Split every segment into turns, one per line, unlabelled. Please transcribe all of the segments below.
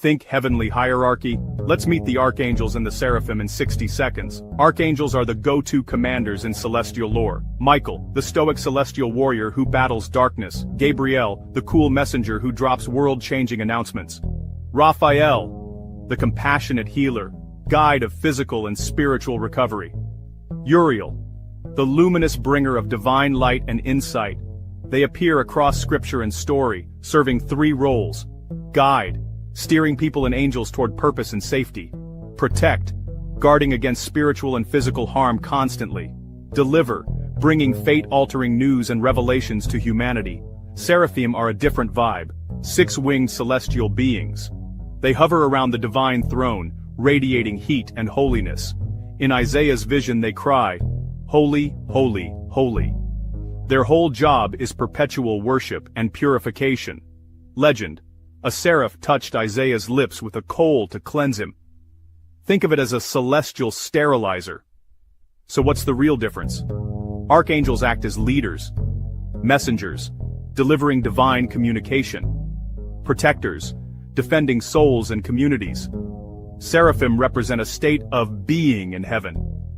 Think heavenly hierarchy? Let's meet the archangels and the seraphim in 60 seconds. Archangels are the go-to commanders in celestial lore. Michael, the stoic celestial warrior who battles darkness. Gabriel, the cool messenger who drops world-changing announcements. Raphael, the compassionate healer, guide of physical and spiritual recovery. Uriel, the luminous bringer of divine light and insight. They appear across scripture and story, serving three roles. Guide, steering people and angels toward purpose and safety. Protect, guarding against spiritual and physical harm constantly. Deliver, bringing fate-altering news and revelations to humanity. Seraphim are a different vibe, six-winged celestial beings. They hover around the divine throne, radiating heat and holiness. In Isaiah's vision they cry, "Holy, holy, holy." Their whole job is perpetual worship and purification. Legend: a seraph touched Isaiah's lips with a coal to cleanse him. Think of it as a celestial sterilizer. So what's the real difference? Archangels act as leaders, messengers, delivering divine communication. Protectors, defending souls and communities. Seraphim represent a state of being in heaven.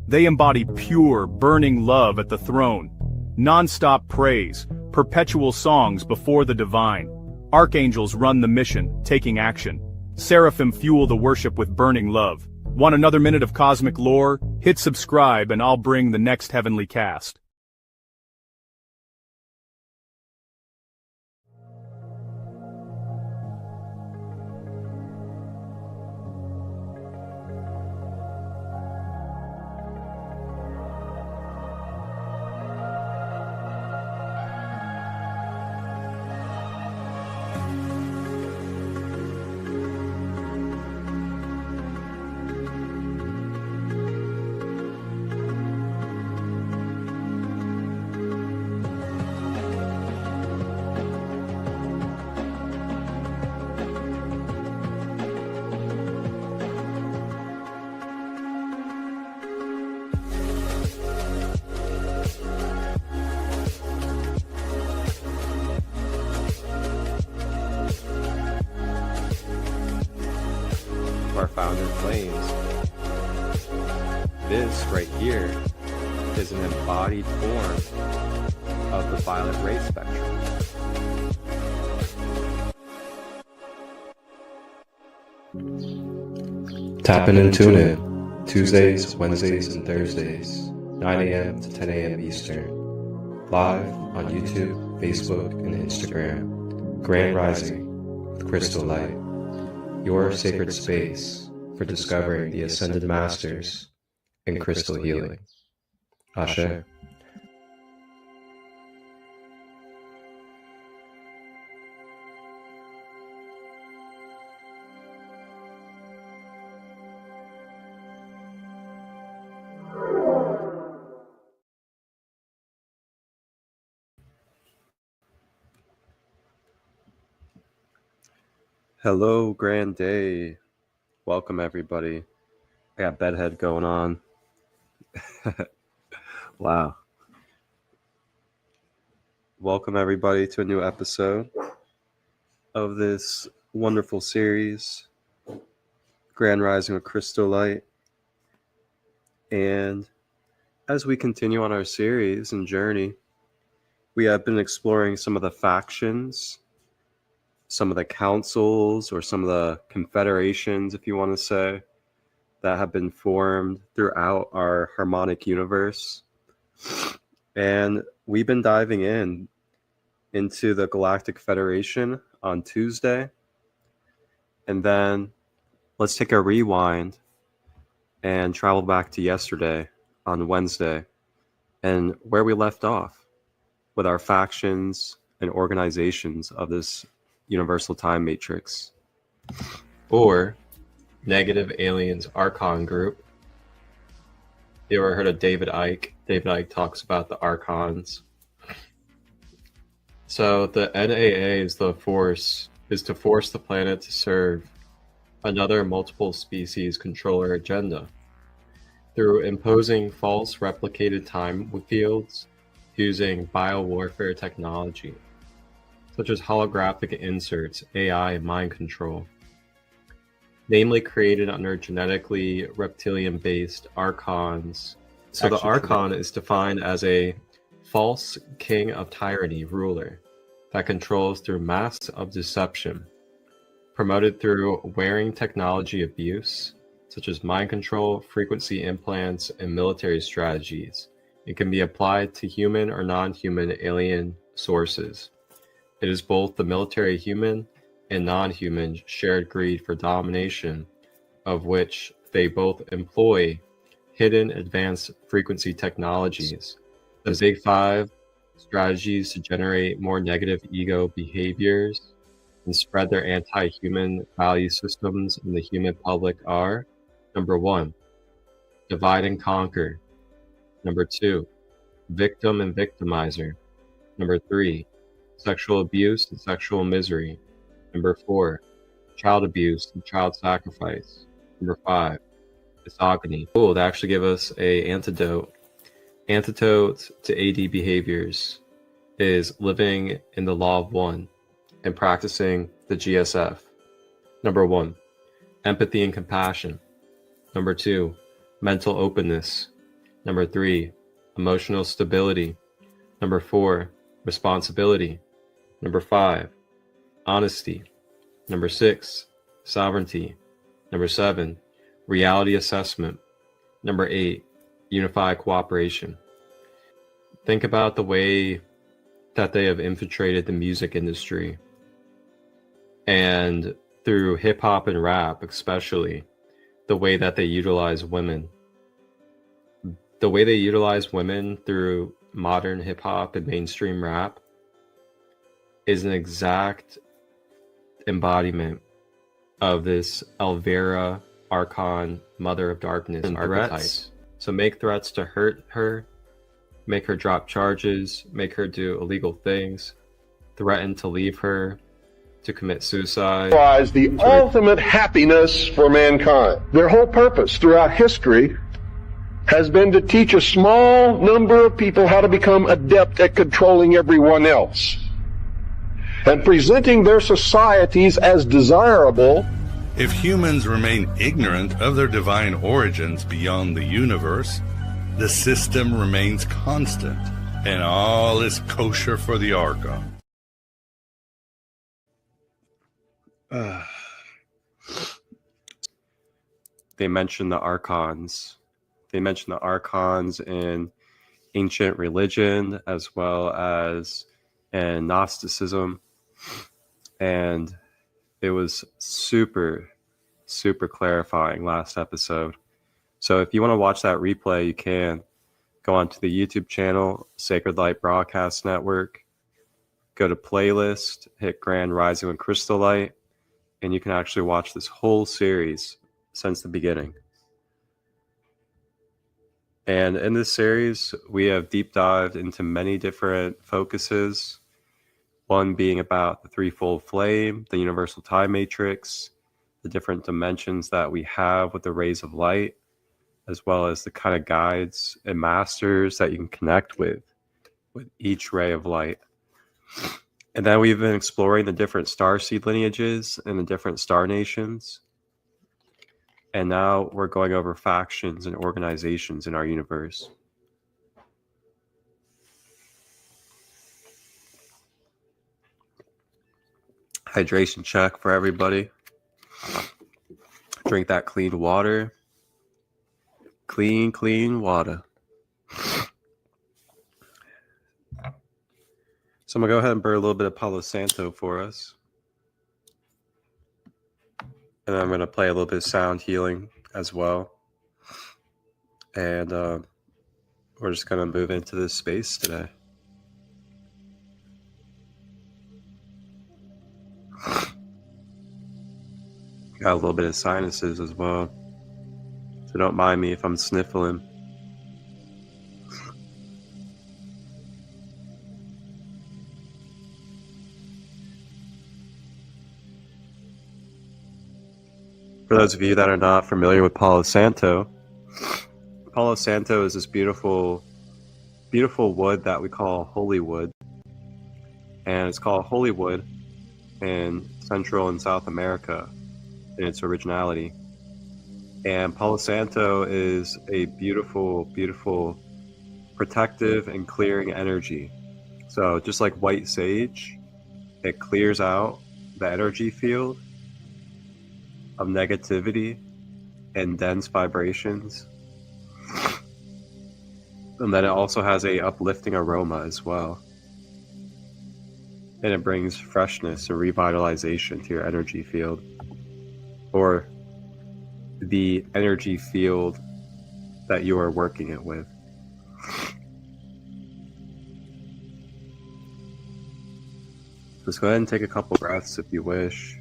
They embody pure, burning love at the throne. Non-stop praise, perpetual songs before the divine. Archangels run the mission, taking action. Seraphim fuel the worship with burning love. Want another minute of cosmic lore? Hit subscribe and I'll bring the next heavenly cast.
Our founder claims. This right here is an embodied form of the violet ray spectrum.
Tap in and tune in Tuesdays, Wednesdays, and Thursdays, 9 a.m. to 10 a.m. Eastern. Live on YouTube, Facebook, and Instagram. Grand Rising with ChristoLight. Your sacred space for discovering the Ascended Masters and crystal healing. Ashe.
Hello, grand day. Welcome, everybody. I got bedhead going on. Wow. Welcome, everybody, to a new episode of this wonderful series, Grand Rising with ChristoLight. And as we continue on our series and journey, we have been exploring some of the factions, some of the councils, or some of the confederations, if you want to say, that have been formed throughout our harmonic universe. And we've been diving into the Galactic Federation on Tuesday. And then let's take a rewind and travel back to yesterday on Wednesday and where we left off with our factions and organizations of this universal time matrix,
Or Negative Aliens Archon Group. You ever heard of David Icke? David Icke talks about the Archons. So the NAA is to force the planet to serve another multiple species controller agenda through imposing false replicated time fields using biowarfare technology, such as holographic inserts, AI, and mind control.
namely created under genetically reptilian-based archons. So the archon is defined as a false king of tyranny ruler that controls through masks of deception, promoted through wearing technology abuse, such as mind control, frequency implants, and military strategies. It can be applied to human or non-human alien sources. It is both the military human and non-human shared greed for domination, of which they both employ hidden advanced frequency technologies. The Big Five strategies to generate more negative ego behaviors and spread their anti-human value systems in the human public are: number 1, divide and conquer; number 2, victim and victimizer; number 3, sexual abuse and sexual misery; number 4, child abuse and child sacrifice; number 5, misogyny. Oh, they actually give us a antidote. Antidote to AD behaviors is living in the law of one and practicing the GSF. Number 1, empathy and compassion. Number 2, mental openness. Number 3, emotional stability. Number 4, responsibility. Number 5, honesty. Number 6, sovereignty. Number 7, reality assessment. Number 8, unified cooperation. Think about the way that they have infiltrated the music industry, and through hip hop and rap especially, the way that they utilize women. The way they utilize women through modern hip hop and mainstream rap is an exact embodiment of this Elvira Archon, Mother of Darkness archetype. So make threats to hurt her, make her drop charges, make her do illegal things, threaten to leave her, to commit suicide.
The ultimate happiness for mankind. Their whole purpose throughout history has been to teach a small number of people how to become adept at controlling everyone else and presenting their societies as desirable.
If humans remain ignorant of their divine origins beyond the universe, the system remains constant, and all is kosher for the Archon.
They mention the archons. They mention the archons in ancient religion as well as in Gnosticism. And it was super, super clarifying last episode. So if you want to watch that replay, you can go onto the YouTube channel, Sacred Light Broadcast Network, go to playlist, hit Grand Rising with ChristoLight, and you can actually watch this whole series since the beginning. And in this series, we have deep dived into many different focuses. One being about the threefold flame, the universal time matrix, the different dimensions that we have with the rays of light, as well as the kind of guides and masters that you can connect with each ray of light. And then we've been exploring the different starseed lineages and the different star nations. And now we're going over factions and organizations in our universe. Hydration check for everybody. Drink that clean water. Clean water. So I'm going to go ahead and burn a little bit of Palo Santo for us. And I'm going to play a little bit of sound healing as well. And we're just going to move into this space today. Got a little bit of sinuses as well. So don't mind me if I'm sniffling. For those of you that are not familiar with Palo Santo is this beautiful wood that we call holy wood. And it's called holy wood in Central and South America. in its originality. And Palo Santo is a beautiful, beautiful protective and clearing energy. So just like white sage, it clears out the energy field of negativity and dense vibrations. And then it also has a uplifting aroma as well. And it brings freshness and revitalization to your energy field, or the energy field that you are working it with. Just go ahead and take a couple breaths if you wish.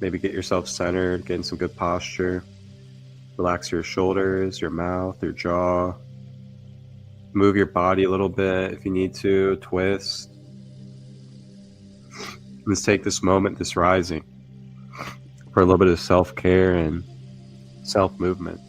Maybe get yourself centered, get in some good posture. Relax your shoulders, your mouth, your jaw. Move your body a little bit if you need to, twist. Let's take this moment, this rising, for a little bit of self-care and self-movement.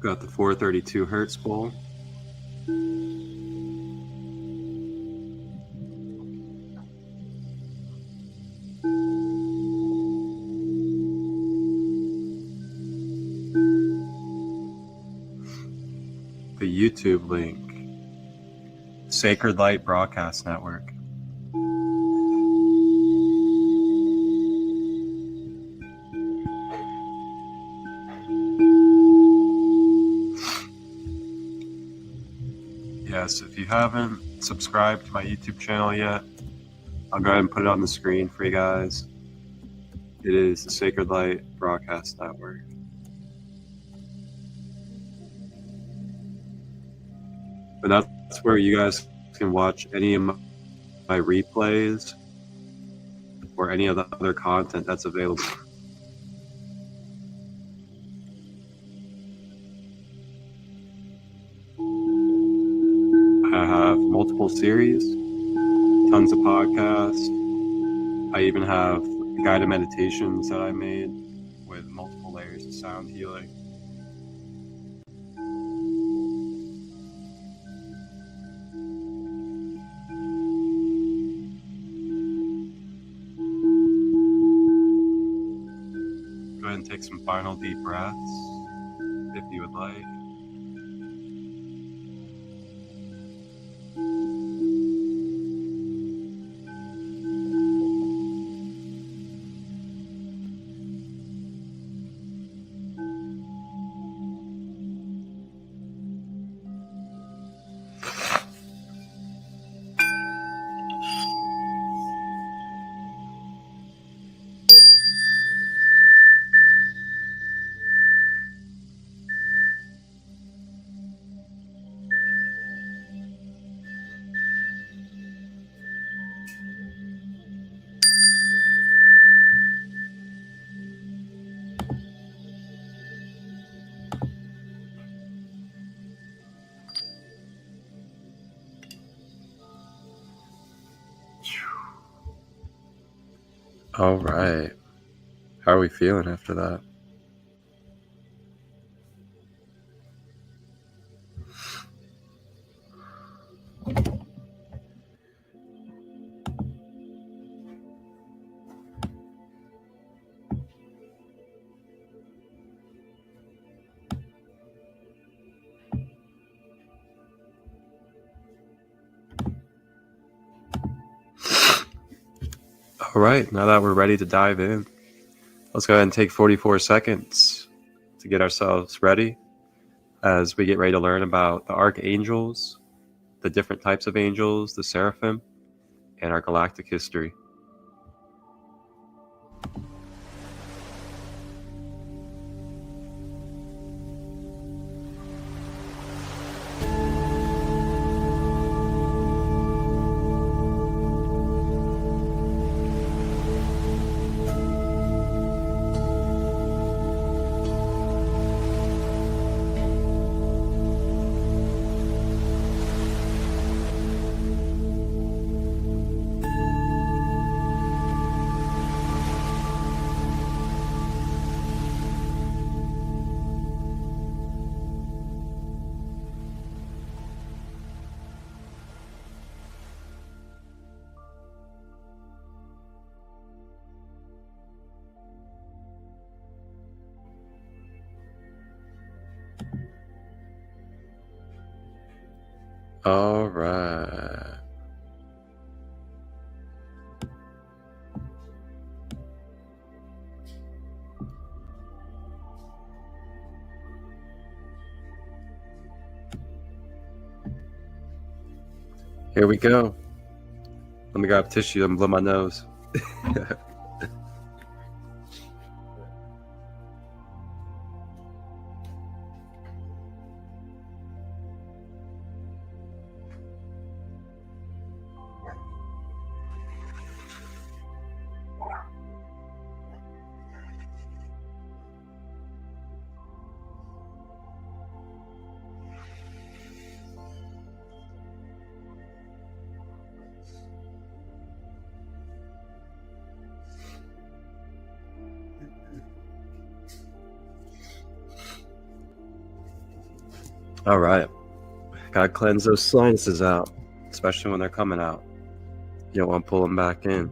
Got the 432 Hertz bowl. The YouTube link, Sacred Light Broadcast Network. Yes, if you haven't subscribed to my YouTube channel yet, I'll go ahead and put it on the screen for you guys. It is the Sacred Light Broadcast Network. But that's where you guys can watch any of my replays or any of the other content that's available. I have multiple series, tons of podcasts. I even have guided meditations that I made with multiple layers of sound healing. Go ahead and take some final deep breaths if you would like. All right. How are we feeling after that? All right, now that we're ready to dive in, let's go ahead and take 44 seconds to get ourselves ready as we get ready to learn about the archangels, the different types of angels, the Seraphim, and our galactic history. All right. Here we go. Let me grab tissue and blow my nose. All right. Gotta cleanse those sinuses out, especially when they're coming out. You don't want to pull them back in.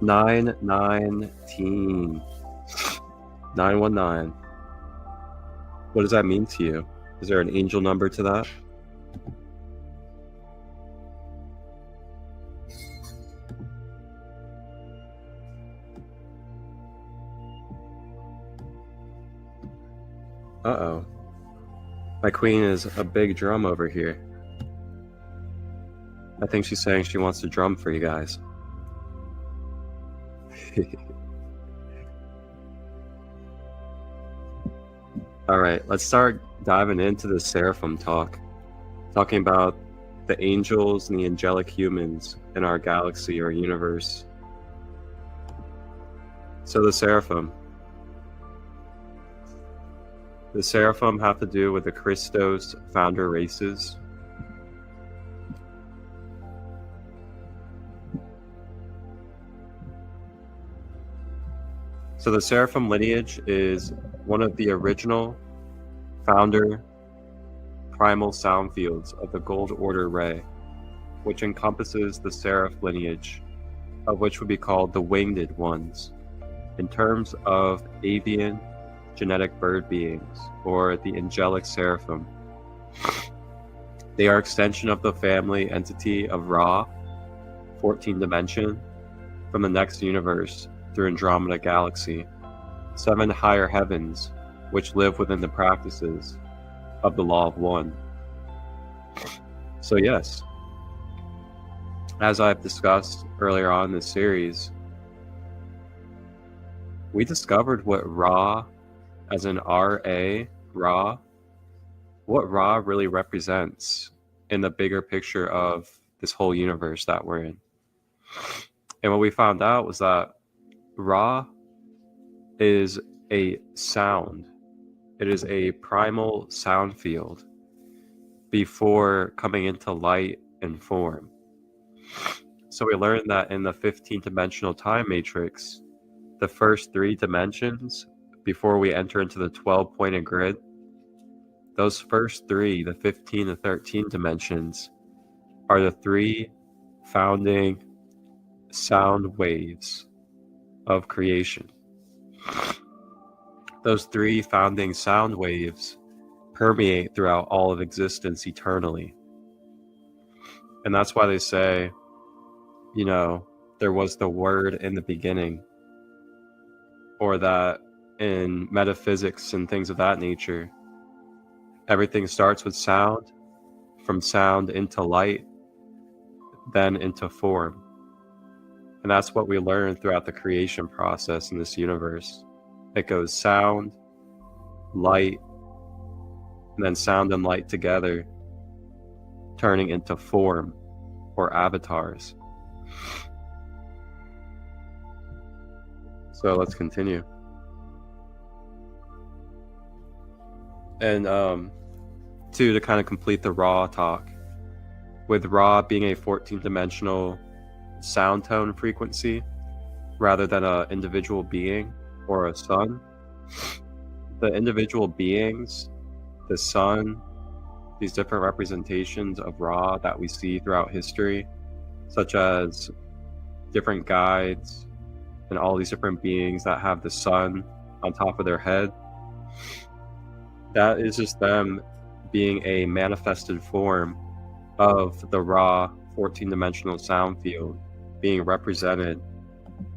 919. 919. What does that mean to you? Is there an angel number to that? Uh-oh. My queen is a big drum over here. I think she's saying she wants to drum for you guys. All right, let's start diving into the Seraphim talk. Talking about the angels and the angelic humans in our galaxy or universe. So the Seraphim. The Seraphim have to do with the Christos founder races. So the Seraphim lineage is one of the original founder primal sound fields of the Gold Order Ray, which encompasses the Seraph lineage, of which would be called the Winged Ones, in terms of avian genetic bird beings, or the angelic Seraphim. They are extension of the family entity of Ra, 14 dimension, from the next universe through Andromeda Galaxy, 7 higher heavens, which live within the practices of the Law of One. So yes, as I've discussed earlier on in this series, we discovered what Ra, as in R-A, Ra, what Ra really represents in the bigger picture of this whole universe that we're in. And what we found out was that Ra is a sound. It is a primal sound field before coming into light and form. So we learned that in the 15-dimensional time matrix, the first 3 dimensions, before we enter into the 12-pointed grid, those first 3, the 15 and 13 dimensions, are the 3 founding sound waves of creation. Those 3 founding sound waves permeate throughout all of existence eternally. And that's why they say, you know, there was the word in the beginning, or that in metaphysics and things of that nature, everything starts with sound, from sound into light, then into form. And that's what we learn throughout the creation process in this universe. It goes sound, light, and then sound and light together, turning into form or avatars. So let's continue. And to kind of complete the Ra talk, with Ra being a 14-dimensional sound tone frequency rather than an individual being or a sun, the individual beings, the sun, these different representations of Ra that we see throughout history, such as different guides and all these different beings that have the sun on top of their head, that is just them being a manifested form of the raw 14-dimensional sound field being represented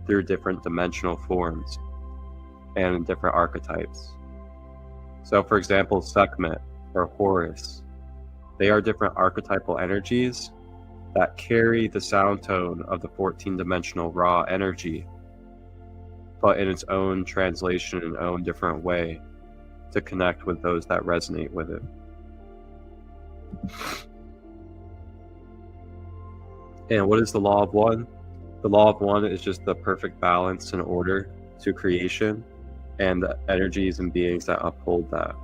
through different dimensional forms and different archetypes. So for example, Sekhmet or Horus, they are different archetypal energies that carry the sound tone of the 14-dimensional raw energy, but in its own translation and own different way to connect with those that resonate with it. And what is the law of one? The law of one is just the perfect balance and order to creation and the energies and beings that uphold that.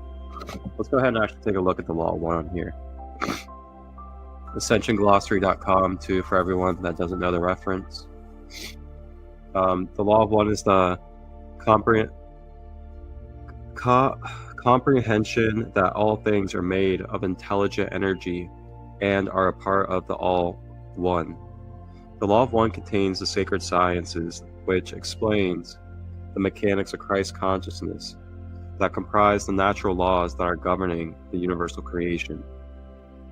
Let's go ahead and actually take a look at the law of one here. AscensionGlossary.com too, for everyone that doesn't know the reference. The law of one is the comprehension that all things are made of intelligent energy and are a part of the all one. The law of one contains the sacred sciences, which explains the mechanics of Christ consciousness that comprise the natural laws that are governing the universal creation.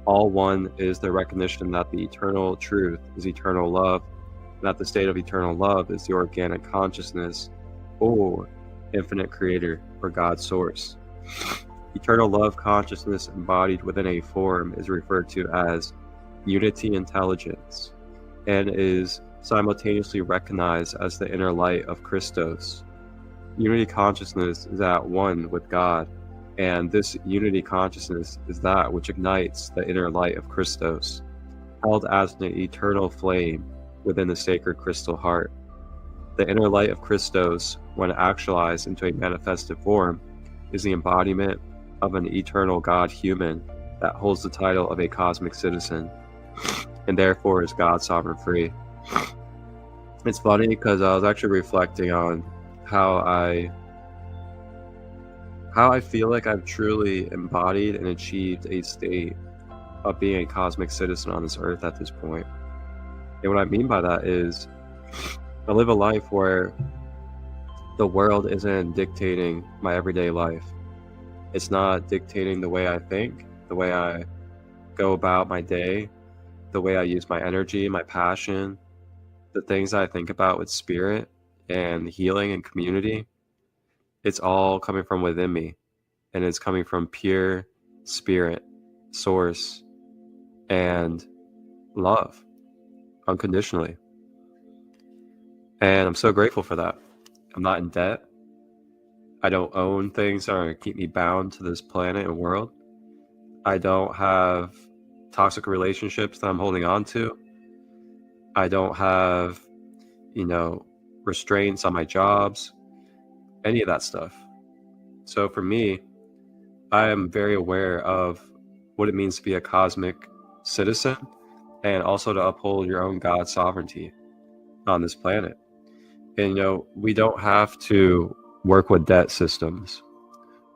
All one is the recognition that the eternal truth is eternal love, and that the state of eternal love is the organic consciousness or infinite creator or God source. Eternal love consciousness embodied within a form is referred to as unity intelligence and is simultaneously recognized as the inner light of Christos. Unity consciousness is at one with God, and this unity consciousness is that which ignites the inner light of Christos, held as an eternal flame within the sacred crystal heart. The inner light of Christos, when actualized into a manifested form, is the embodiment of an eternal God human that holds the title of a cosmic citizen, and therefore is God sovereign free. It's funny because I was actually reflecting on how I feel like I've truly embodied and achieved a state of being a cosmic citizen on this earth at this point. And what I mean by that is I live a life where the world isn't dictating my everyday life. It's not dictating the way I think, the way I go about my day, the way I use my energy, my passion, the things I think about with spirit and healing and community. It's all coming from within me, and it's coming from pure spirit, source, and love, unconditionally. And I'm so grateful for that. I'm not in debt. I don't own things that are going to keep me bound to this planet and world. I don't have toxic relationships that I'm holding on to. I don't have, restraints on my jobs, any of that stuff. So for me, I am very aware of what it means to be a cosmic citizen and also to uphold your own God sovereignty on this planet. And, we don't have to work with debt systems.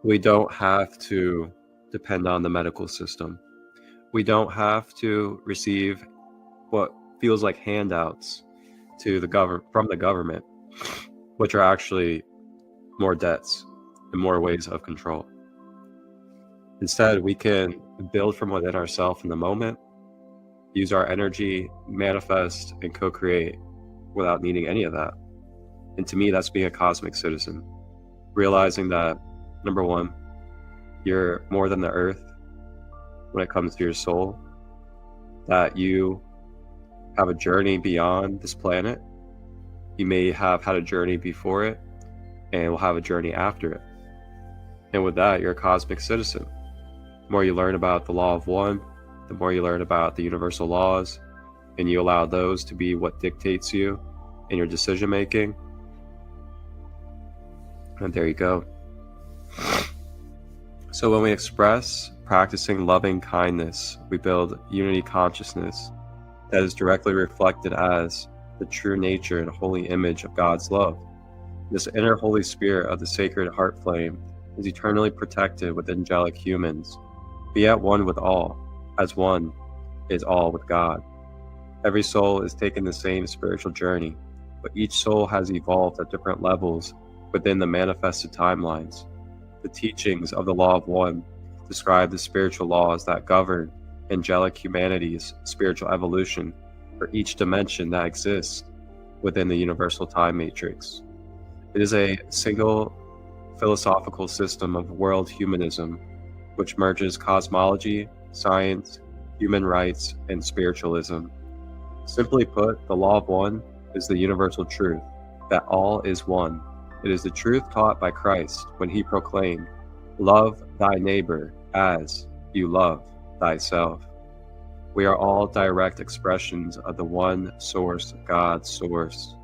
We don't have to depend on the medical system. We don't have to receive what feels like handouts from the government, which are actually more debts and more ways of control. Instead, we can build from within ourselves in the moment, use our energy, manifest, and co-create without needing any of that. And to me, that's being a cosmic citizen. Realizing that, number one, you're more than the earth when it comes to your soul, that you have a journey beyond this planet. You may have had a journey before it and will have a journey after it. And with that, you're a cosmic citizen. The more you learn about the law of one, the more you learn about the universal laws, and you allow those to be what dictates you in your decision making. And there you go. So when we express practicing loving kindness, we build unity consciousness that is directly reflected as the true nature and holy image of God's love. This inner Holy Spirit of the sacred heart flame is eternally protected with angelic humans. Be at one with all, as one is all with God. Every soul is taking the same spiritual journey, but each soul has evolved at different levels within the manifested timelines. The teachings of the law of one describe the spiritual laws that govern angelic humanity's spiritual evolution for each dimension that exists within the universal time matrix. It is a single philosophical system of world humanism which merges cosmology, science, human rights, and spiritualism. Simply put, the law of one is the universal truth, that all is one. It is the truth taught by Christ when he proclaimed, "Love thy neighbor as you love thyself." We are all direct expressions of the one source, God's source.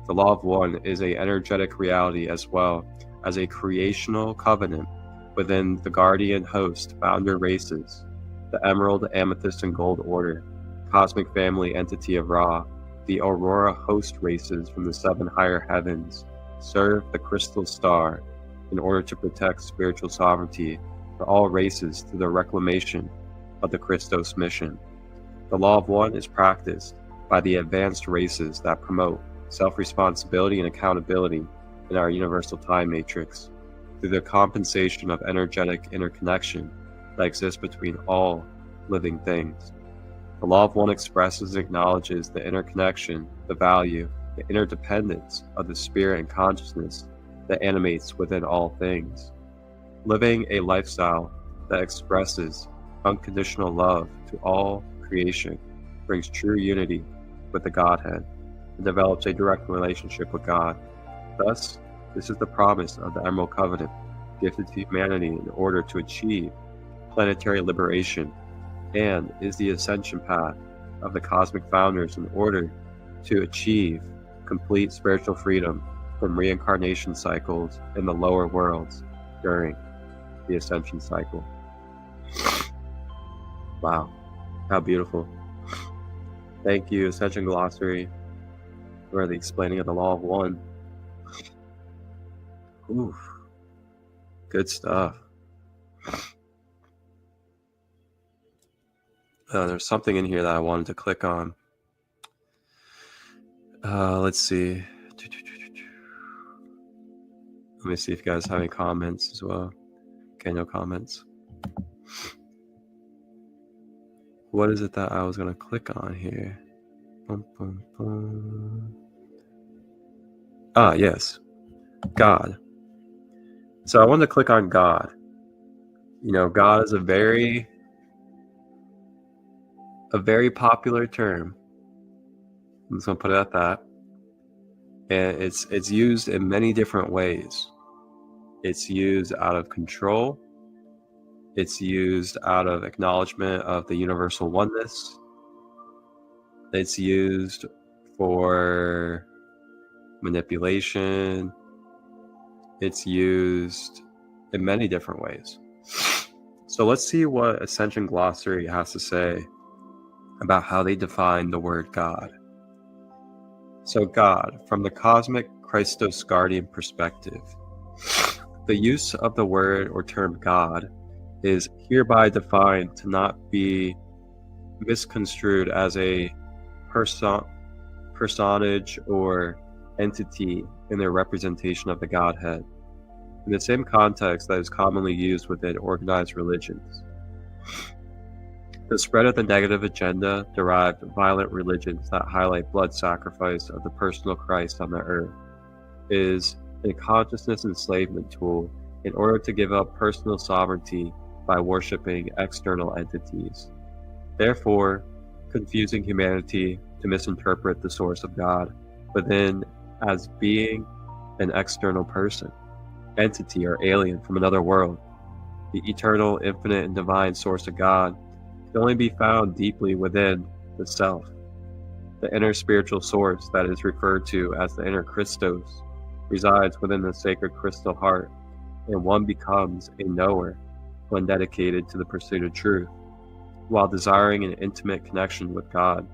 The law of one is an energetic reality as well as a creational covenant within the guardian host founder races, the emerald, amethyst, and gold order, cosmic family entity of Ra, the aurora host races from the 7 higher heavens, serve the crystal star in order to protect spiritual sovereignty for all races through the reclamation of the Christos mission. The law of one is practiced by the advanced races that promote self-responsibility and accountability in our universal time matrix through the compensation of energetic interconnection that exists between all living things. The law of one expresses and acknowledges the interconnection, the value, the interdependence of the spirit and consciousness that animates within all things. Living a lifestyle that expresses unconditional love to all creation brings true unity with the Godhead and develops a direct relationship with God. Thus, this is the promise of the Emerald Covenant, gifted to humanity in order to achieve planetary liberation, and is the ascension path of the cosmic founders in order to achieve complete spiritual freedom from reincarnation cycles in the lower worlds during the ascension cycle. Wow, how beautiful. Thank you, Ascension Glossary, for the explaining of the law of one. Ooh, good stuff. There's something in here that I wanted to click on. Let's see. Let me see if you guys have any comments as well. Okay, no comments. What is it that I was going to click on here? Bum, bum, bum. Ah, yes. God. So I wanted to click on God. You know, God is a very popular term. I'm just going to put it at that. And it's used in many different ways. It's used out of control. It's used out of acknowledgement of the universal oneness. It's used for manipulation. It's used in many different ways. So let's see what Ascension Glossary has to say about how they define the word God. So God, from the cosmic Christos guardian perspective, the use of the word or term God is hereby defined to not be misconstrued as a personage or entity in their representation of the Godhead, in the same context that is commonly used within organized religions. The spread of the negative agenda derived violent religions that highlight blood sacrifice of the personal Christ on the earth is a consciousness enslavement tool in order to give up personal sovereignty by worshiping external entities, therefore confusing humanity to misinterpret the source of God within as being an external person, entity, or alien from another world. The eternal, infinite, and divine source of God can only be found deeply within the self. The inner spiritual source that is referred to as the inner Christos resides within the sacred crystal heart, and one becomes a knower when dedicated to the pursuit of truth, while desiring an intimate connection with God.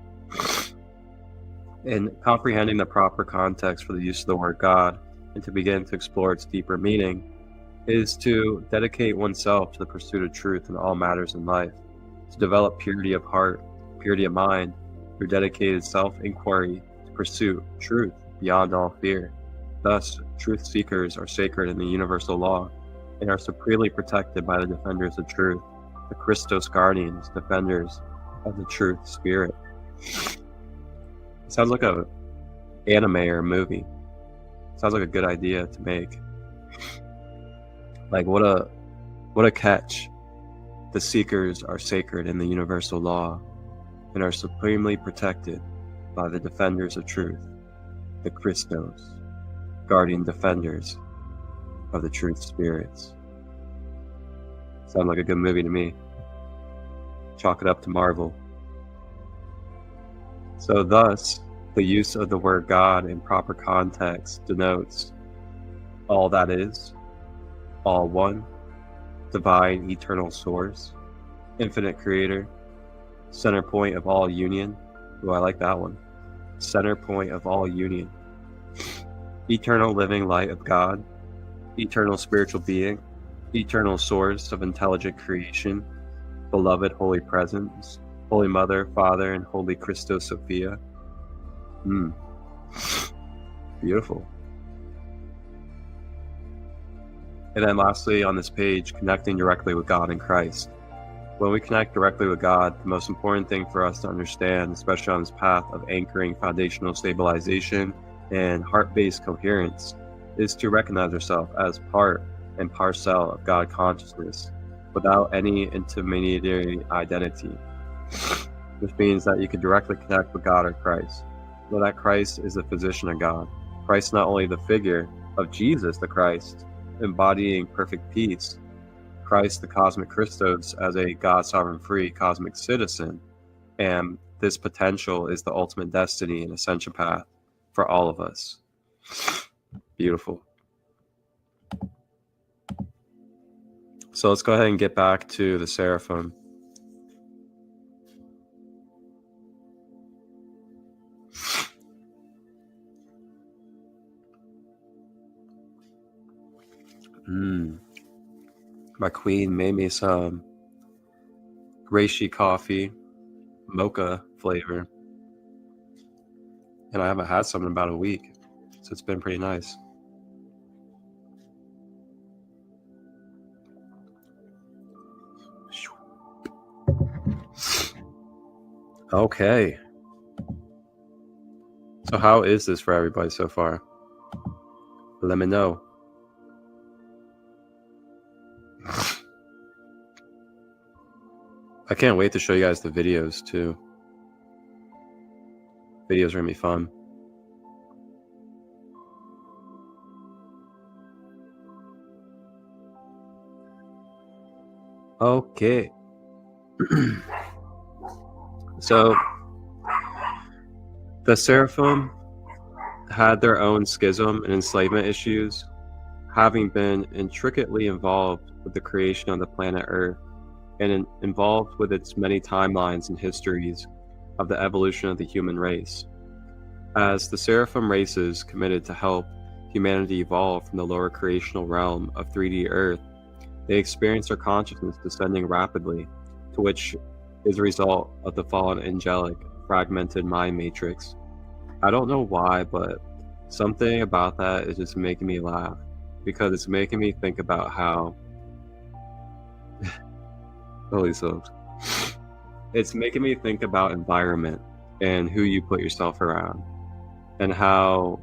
In comprehending the proper context for the use of the word God, and to begin to explore its deeper meaning, is to dedicate oneself to the pursuit of truth in all matters in life, to develop purity of heart, purity of mind, through dedicated self-inquiry to pursue truth beyond all fear. Thus, truth seekers are sacred in the universal law, and are supremely protected by the defenders of truth, the Christos guardians, defenders of the truth spirit. It sounds like a anime or a movie. Sounds like a good idea to make. Like, what a catch. The seekers are sacred in the universal law and are supremely protected by the defenders of truth, the Christos, guardian defenders of the truth spirits. Sounds like a good movie to me. Chalk it up to Marvel. So thus, the use of the word God in proper context denotes all that is, all one, divine eternal source, infinite creator, center point of all union. Oh, I like that one. Center point of all union. Eternal living light of God, eternal spiritual being, eternal source of intelligent creation, beloved holy presence, Holy Mother, Father, and Holy Christo Sophia. Beautiful. And then lastly on this page, connecting directly with God and Christ. When we connect directly with God, the most important thing for us to understand, especially on this path of anchoring foundational stabilization and heart-based coherence, is to recognize ourselves as part and parcel of God consciousness without any intermediary identity, which means that you can directly connect with God or Christ. Know that Christ is the physician of God. Christ not only the figure of Jesus the Christ, embodying perfect peace, Christ the cosmic Christos as a God sovereign free cosmic citizen, and this potential is the ultimate destiny and ascension path for all of us. Beautiful. So let's go ahead and get back to the Seraphim. My queen made me some reishi coffee, mocha flavor, and I haven't had some in about a week, so it's been pretty nice. Okay. So how is this for everybody so far? Let me know. I can't wait to show you guys the videos too. Videos are gonna be fun. Okay. So the Seraphim had their own schism and enslavement issues, having been intricately involved with the creation of the planet Earth and involved with its many timelines and histories of the evolution of the human race. As the Seraphim races committed to help humanity evolve from the lower creational realm of 3D Earth, they experienced their consciousness descending rapidly, to which is a result of the fallen angelic fragmented mind matrix. I don't know why, but something about that is just making me laugh, because it's making me think about how holy smokes. It's making me think about environment and who you put yourself around, and how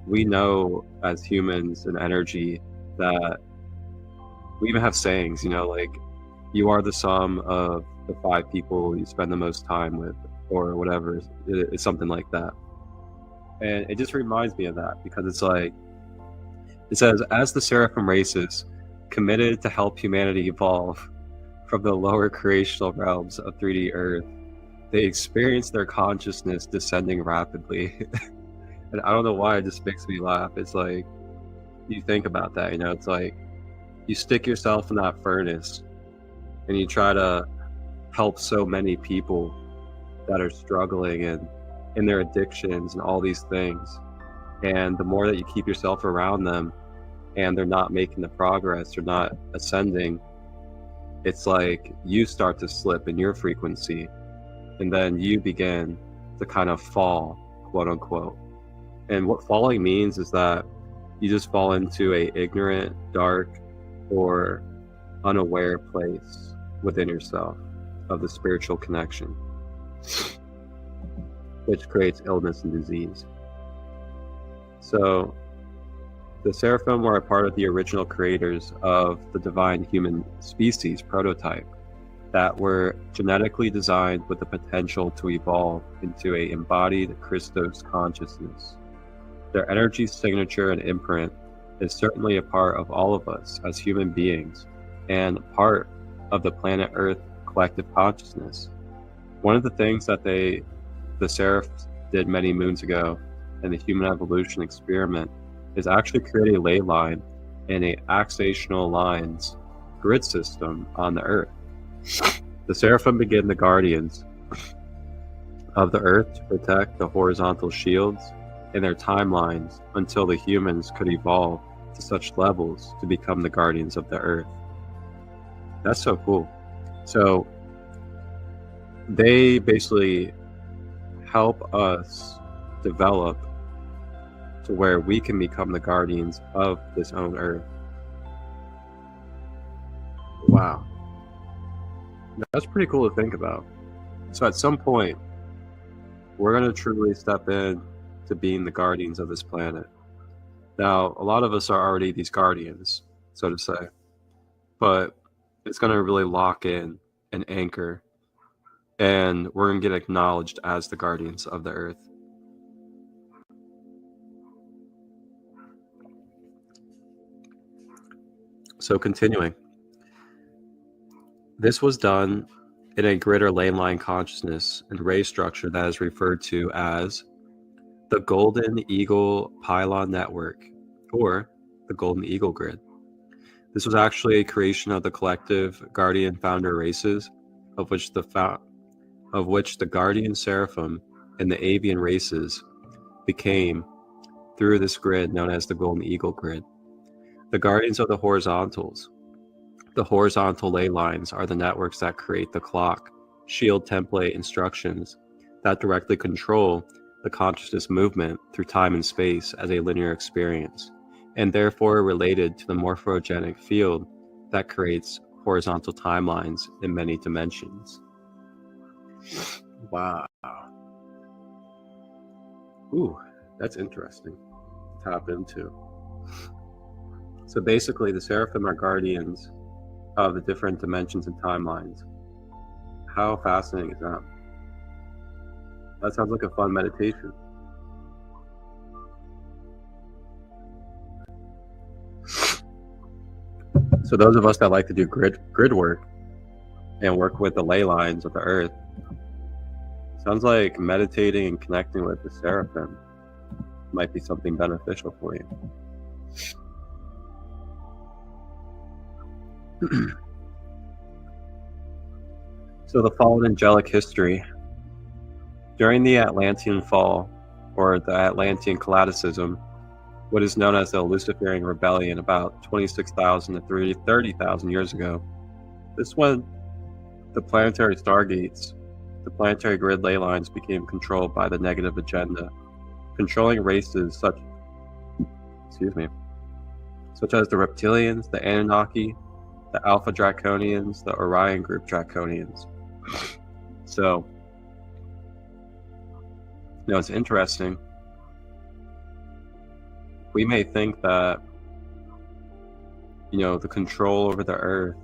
we know as humans and energy that we even have sayings, you know, like you are the sum of the 5 people you spend the most time with, or whatever. It's something like that. And it just reminds me of that, because it's like, it says, as the Seraphim races committed to help humanity evolve from the lower creational realms of 3D Earth, they experienced their consciousness descending rapidly. And I don't know why, it just makes me laugh. It's like, you think about that, you know, it's like you stick yourself in that furnace and you try to help so many people that are struggling and in their addictions and all these things. And the more that you keep yourself around them and they're not making the progress, they're not ascending, it's like you start to slip in your frequency, and then you begin to kind of fall, quote unquote. And what falling means is that you just fall into a ignorant, dark, or unaware place within yourself of the spiritual connection, which creates illness and disease. So the Seraphim were a part of the original creators of the divine human species prototype that were genetically designed with the potential to evolve into a embodied Christos consciousness. Their energy signature and imprint is certainly a part of all of us as human beings and part of the planet Earth collective consciousness. One of the things that the Seraphs did many moons ago in the human evolution experiment is actually create a ley line and a axational lines grid system on the Earth. The Seraphim became the guardians of the Earth to protect the horizontal shields in their timelines until the humans could evolve to such levels to become the guardians of the Earth. That's so cool. So they basically help us develop to where we can become the guardians of this own Earth. Wow. That's pretty cool to think about. So at some point, we're going to truly step in to being the guardians of this planet. Now, a lot of us are already these guardians, so to say, but it's going to really lock in and anchor, and we're going to get acknowledged as the guardians of the Earth. So continuing. This was done in a grid or ley line consciousness and ray structure that is referred to as the Golden Eagle Pylon Network, or the Golden Eagle Grid. This was actually a creation of the collective guardian founder races, of which the guardian Seraphim and the avian races became through this grid known as the Golden Eagle Grid. The guardians of the horizontals. The horizontal ley lines are the networks that create the clock, shield template instructions that directly control the consciousness movement through time and space as a linear experience, and therefore related to the morphogenic field that creates horizontal timelines in many dimensions. Wow. Ooh, that's interesting to tap into. So basically, the Seraphim are guardians of the different dimensions and timelines. How fascinating is that? That sounds like a fun meditation. So those of us that like to do grid work and work with the ley lines of the Earth, sounds like meditating and connecting with the Seraphim might be something beneficial for you. So the fallen angelic history. During the Atlantean fall, or the Atlantean Colaticism, what is known as the Luciferian Rebellion about 26,000 to 30,000 years ago, this when the planetary stargates, the planetary grid ley lines became controlled by the negative agenda, controlling races such as the Reptilians, the Anunnaki, the Alpha Draconians, the Orion Group Draconians. So, it's interesting. We may think that, the control over the Earth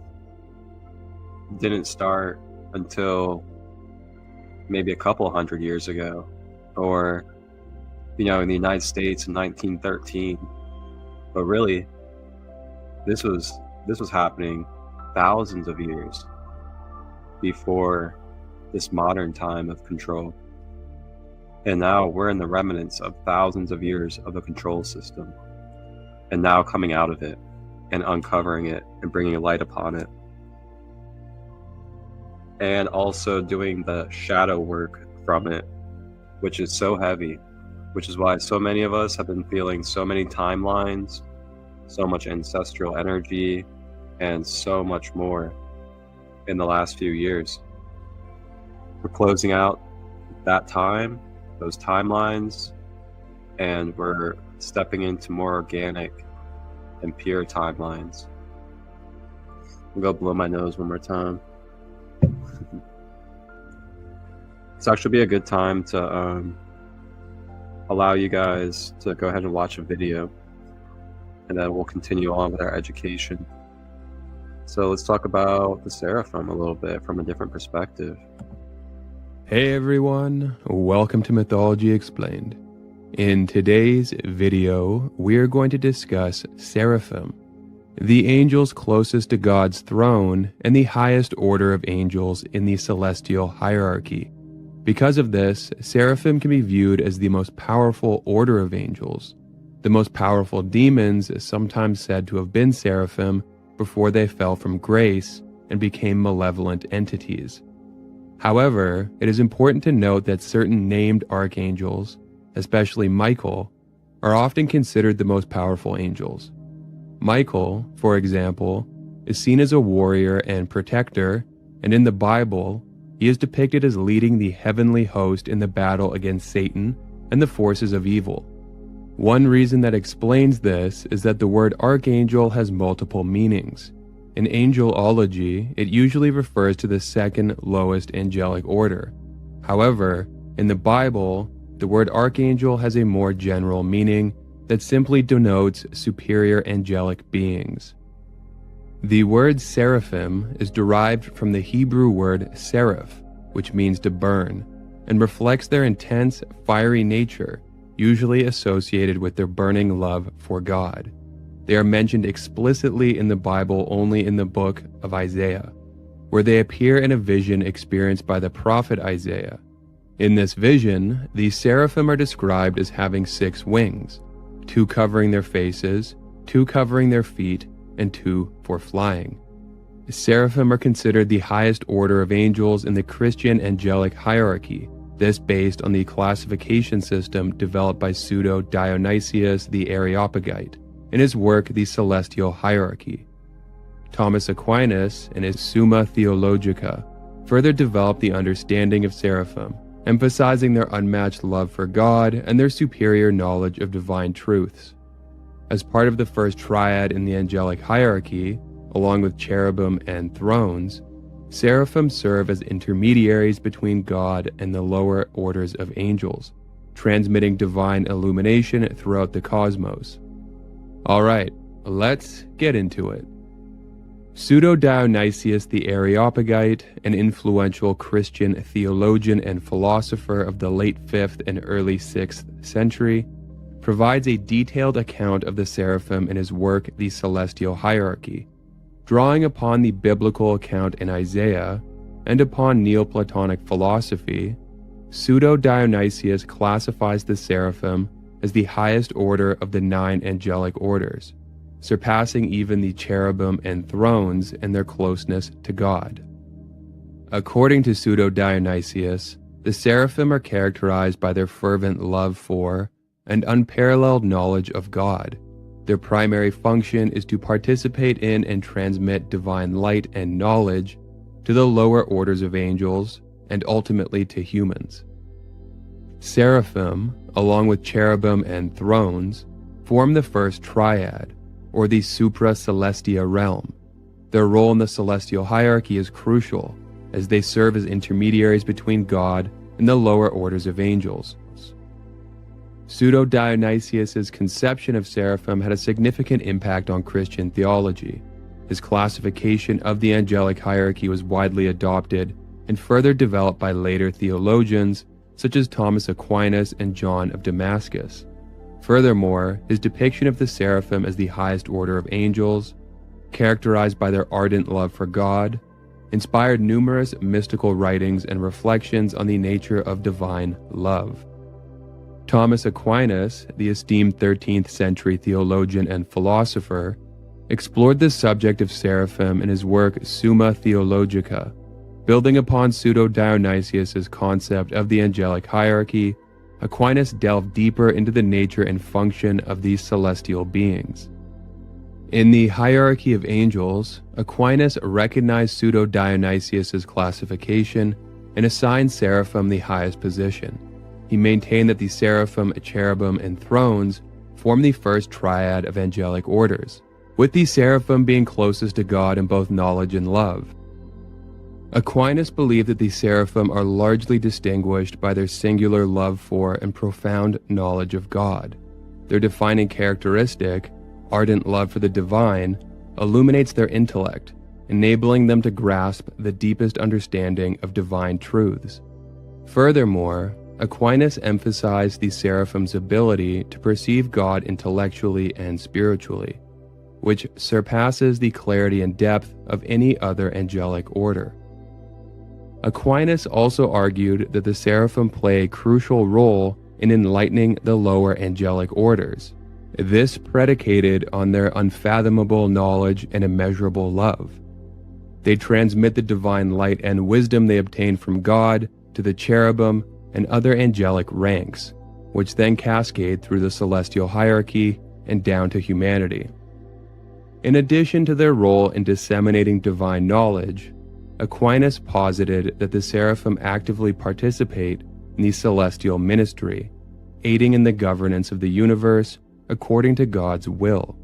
didn't start until maybe a couple hundred years ago, or, in the United States in 1913. But really, this was happening thousands of years before this modern time of control. And now we're in the remnants of thousands of years of a control system, and now coming out of it and uncovering it and bringing a light upon it, and also doing the shadow work from it, which is so heavy, which is why so many of us have been feeling so many timelines, so much ancestral energy, and so much more in the last few years. We're closing out that time, those timelines, and we're stepping into more organic and pure timelines. I'll go blow my nose one more time. It's actually be a good time to allow you guys to go ahead and watch a video, and then we'll continue on with our education. So let's talk about the Seraphim a little bit from a different perspective.
Hey everyone, welcome to Mythology Explained. In today's video, we're going to discuss Seraphim, the angels closest to God's throne and the highest order of angels in the celestial hierarchy. Because of this, Seraphim can be viewed as the most powerful order of angels. The most powerful demons is sometimes said to have been Seraphim before they fell from grace and became malevolent entities. However, it is important to note that certain named archangels, especially Michael, are often considered the most powerful angels. Michael, for example, is seen as a warrior and protector, and in the Bible, he is depicted as leading the heavenly host in the battle against Satan and the forces of evil. One reason that explains this is that the word archangel has multiple meanings. In angelology, it usually refers to the second lowest angelic order. However, in the Bible, the word archangel has a more general meaning that simply denotes superior angelic beings. The word seraphim is derived from the Hebrew word seraph, which means to burn, and reflects their intense, fiery nature, usually associated with their burning love for God. They are mentioned explicitly in the Bible only in the book of Isaiah, where they appear in a vision experienced by the prophet Isaiah. In this vision, the seraphim are described as having 6 wings, 2 covering their faces, 2 covering their feet, and 2 for flying. The seraphim are considered the highest order of angels in the Christian angelic hierarchy, this based on the classification system developed by Pseudo-Dionysius the Areopagite in his work The Celestial Hierarchy. Thomas Aquinas, in his Summa Theologica, further developed the understanding of seraphim, emphasizing their unmatched love for God and their superior knowledge of divine truths. As part of the first triad in the angelic hierarchy, along with cherubim and thrones, seraphim serve as intermediaries between God and the lower orders of angels, transmitting divine illumination throughout the cosmos. Alright, let's get into it. Pseudo-Dionysius the Areopagite, an influential Christian theologian and philosopher of the late 5th and early 6th century, provides a detailed account of the seraphim in his work The Celestial Hierarchy, drawing upon the biblical account in Isaiah and upon Neoplatonic philosophy. Pseudo-Dionysius classifies the seraphim as the highest order of the 9 angelic orders, surpassing even the cherubim and thrones in their closeness to God. According to Pseudo-Dionysius, the seraphim are characterized by their fervent love for and unparalleled knowledge of God. Their primary function is to participate in and transmit divine light and knowledge to the lower orders of angels and ultimately to humans. Seraphim, along with cherubim and thrones, form the first triad, or the supra-celestia realm. Their role in the celestial hierarchy is crucial, as they serve as intermediaries between God and the lower orders of angels. Pseudo-Dionysius' conception of seraphim had a significant impact on Christian theology. His classification of the angelic hierarchy was widely adopted and further developed by later theologians such as Thomas Aquinas and John of Damascus. Furthermore, his depiction of the seraphim as the highest order of angels, characterized by their ardent love for God, inspired numerous mystical writings and reflections on the nature of divine love. Thomas Aquinas, the esteemed 13th century theologian and philosopher, explored the subject of seraphim in his work Summa Theologica. Building upon Pseudo-Dionysius' concept of the angelic hierarchy, Aquinas delved deeper into the nature and function of these celestial beings. In the hierarchy of angels, Aquinas recognized Pseudo-Dionysius' classification and assigned seraphim the highest position. He maintained that the seraphim, cherubim, and thrones form the first triad of angelic orders, with the seraphim being closest to God in both knowledge and love. Aquinas believed that the seraphim are largely distinguished by their singular love for and profound knowledge of God. Their defining characteristic, ardent love for the divine, illuminates their intellect, enabling them to grasp the deepest understanding of divine truths. Furthermore, Aquinas emphasized the seraphim's ability to perceive God intellectually and spiritually, which surpasses the clarity and depth of any other angelic order. Aquinas also argued that the seraphim play a crucial role in enlightening the lower angelic orders, this predicated on their unfathomable knowledge and immeasurable love. They transmit the divine light and wisdom they obtain from God to the cherubim and other angelic ranks, which then cascade through the celestial hierarchy and down to humanity. In addition to their role in disseminating divine knowledge, Aquinas posited that the seraphim actively participate in the celestial ministry, aiding in the governance of the universe according to God's will.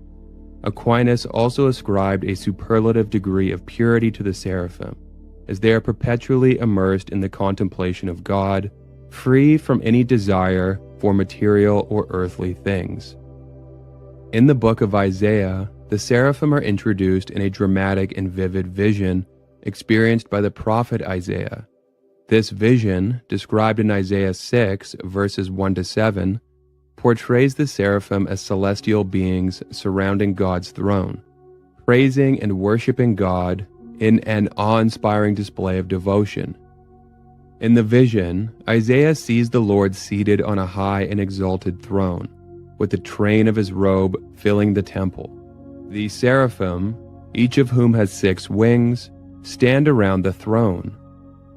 Aquinas also ascribed a superlative degree of purity to the seraphim, as they are perpetually immersed in the contemplation of God, free from any desire for material or earthly things. In the book of Isaiah, the seraphim are introduced in a dramatic and vivid vision experienced by the prophet Isaiah. This vision, described in Isaiah 6, verses 1-7, portrays the seraphim as celestial beings surrounding God's throne, praising and worshiping God in an awe-inspiring display of devotion. In the vision, Isaiah sees the Lord seated on a high and exalted throne, with the train of his robe filling the temple. The seraphim, each of whom has 6 wings, stand around the throne.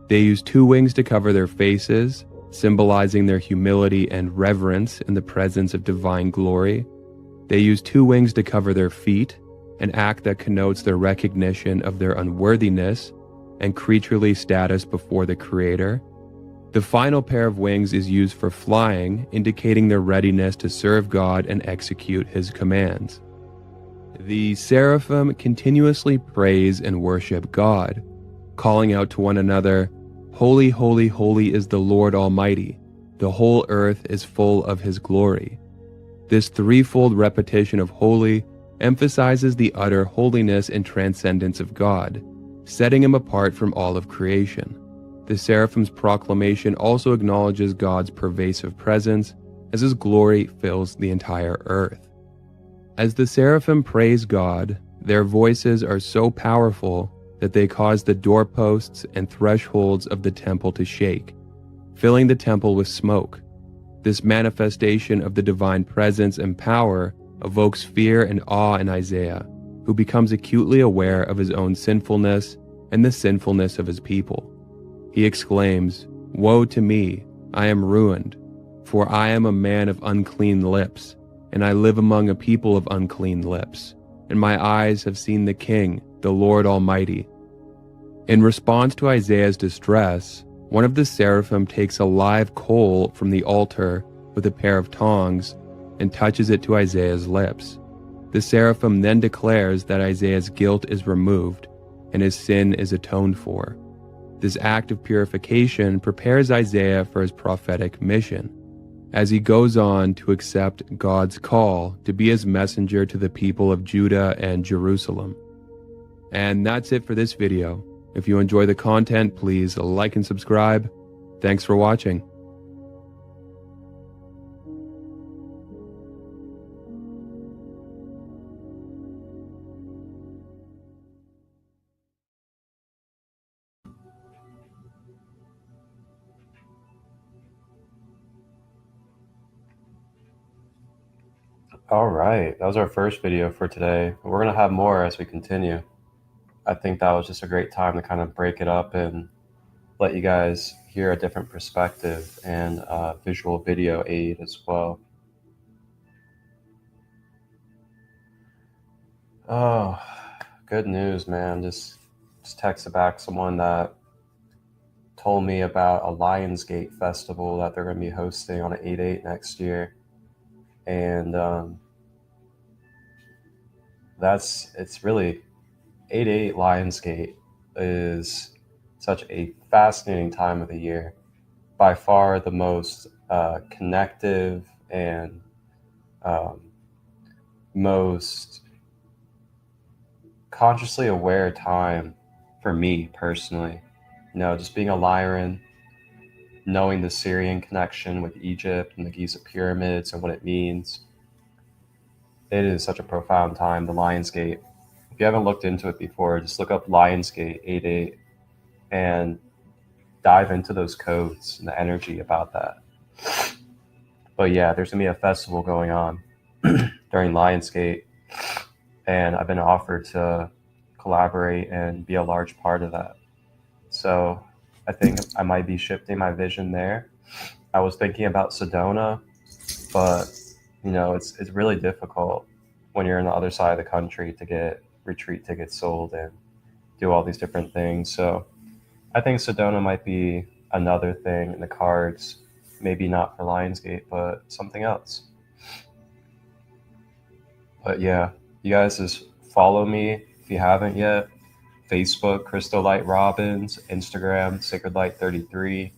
They use 2 wings to cover their faces, symbolizing their humility and reverence in the presence of divine glory. They use 2 wings to cover their feet, an act that connotes their recognition of their unworthiness and creaturely status before the Creator. The final pair of wings is used for flying, indicating their readiness to serve God and execute His commands. The seraphim continuously praise and worship God, calling out to one another, "Holy, holy, holy is the Lord Almighty. The whole earth is full of His glory." This threefold repetition of holy emphasizes the utter holiness and transcendence of God, setting Him apart from all of creation. The seraphim's proclamation also acknowledges God's pervasive presence as His glory fills the entire earth. As the seraphim praise God, their voices are so powerful that they cause the doorposts and thresholds of the temple to shake, filling the temple with smoke. This manifestation of the divine presence and power evokes fear and awe in Isaiah, who becomes acutely aware of his own sinfulness and the sinfulness of his people. He exclaims, "Woe to me, I am ruined, for I am a man of unclean lips, and I live among a people of unclean lips, and my eyes have seen the King, the Lord Almighty." In response to Isaiah's distress, one of the seraphim takes a live coal from the altar with a pair of tongs and touches it to Isaiah's lips. The seraphim then declares that Isaiah's guilt is removed and his sin is atoned for. This act of purification prepares Isaiah for his prophetic mission, as he goes on to accept God's call to be his messenger to the people of Judah and Jerusalem. And that's it for this video. If you enjoy the content, please like and subscribe. Thanks for watching.
All right, that was our first video for today. We're going to have more as we continue. I think that was just a great time to kind of break it up and let you guys hear a different perspective and visual video aid as well. Oh, good news, man. Just texted back someone that told me about a Lionsgate festival that they're going to be hosting on 8/8 next year. And it's really 8/8 Lionsgate is such a fascinating time of the year. By far the most connective and most consciously aware time for me personally. Just being a Lyran, knowing the Syrian connection with Egypt and the Giza pyramids and what it means. It is such a profound time, the Lionsgate. If you haven't looked into it before, just look up Lionsgate 8/8 and dive into those codes and the energy about that. But yeah, there's going to be a festival going on during Lionsgate, and I've been offered to collaborate and be a large part of that. So I think I might be shifting my vision there. I was thinking about Sedona, but it's really difficult when you're on the other side of the country to get retreat tickets sold and do all these different things. So I think Sedona might be another thing in the cards, maybe not for Lionsgate, but something else. But yeah, you guys just follow me if you haven't yet. Facebook, ChristoLight Robbins, Instagram, SacredLight33.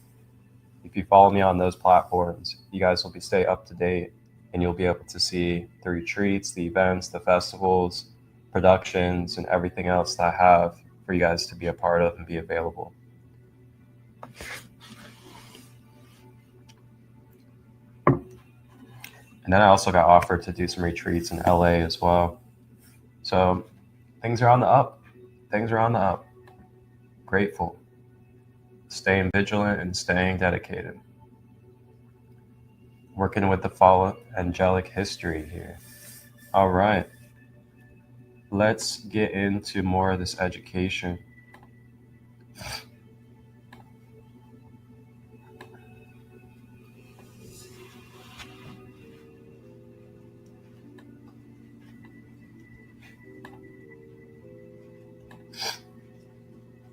If you follow me on those platforms, you guys will stay up to date, and you'll be able to see the retreats, the events, the festivals, productions, and everything else that I have for you guys to be a part of and be available. And then I also got offered to do some retreats in LA as well. So things are on the up. Things are on the up. Grateful. Staying vigilant and staying dedicated. Working with the fallen angelic history here. All right. Let's get into more of this education.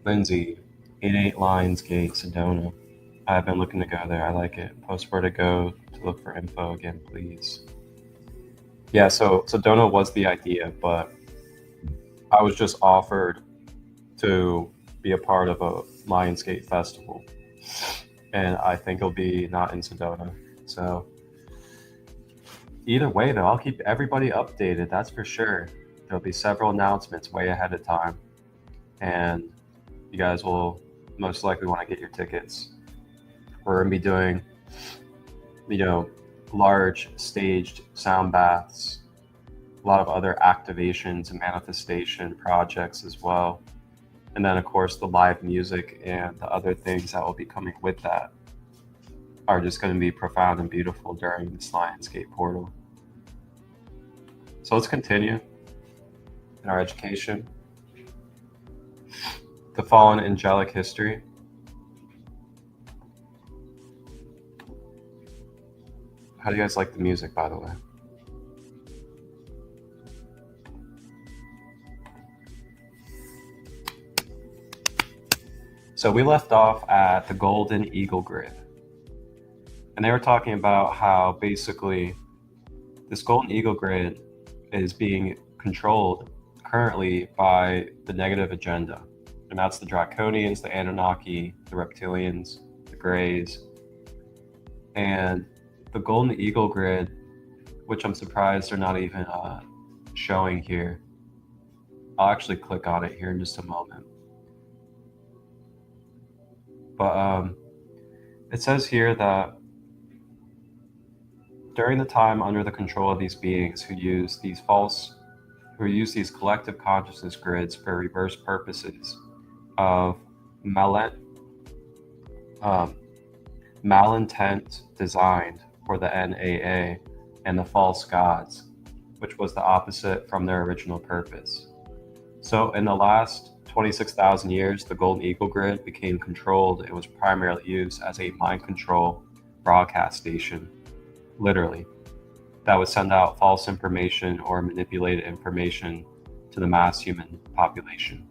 Lindsay, 8/8 Lionsgate, Sedona. I've been looking to go there. I like it. Post where to go to look for info again, please. Yeah, so Sedona was the idea, but I was just offered to be a part of a Lionsgate festival. And I think it'll be not in Sedona. So either way, though, I'll keep everybody updated. That's for sure. There'll be several announcements way ahead of time. And you guys will most likely want to get your tickets. We're going to be doing, large staged sound baths, a lot of other activations and manifestation projects as well. And then, of course, the live music and the other things that will be coming with that are just going to be profound and beautiful during this Lionsgate portal. So let's continue in our education. The fallen angelic history. How do you guys like the music, by the way? So we left off at the Golden Eagle Grid. And they were talking about how basically this Golden Eagle Grid is being controlled currently by the negative agenda. And that's the Draconians, the Anunnaki, the Reptilians, the Greys. And the Golden Eagle Grid, which I'm surprised they're not even showing here. I'll actually click on it here in just a moment. But it says here that during the time under the control of these beings who use these collective consciousness grids for reverse purposes of malintent designed for the NAA and the false gods, which was the opposite from their original purpose. So in the last 26,000 years, the Golden Eagle Grid became controlled. It was primarily used as a mind control broadcast station, literally, that would send out false information or manipulated information to the mass human population.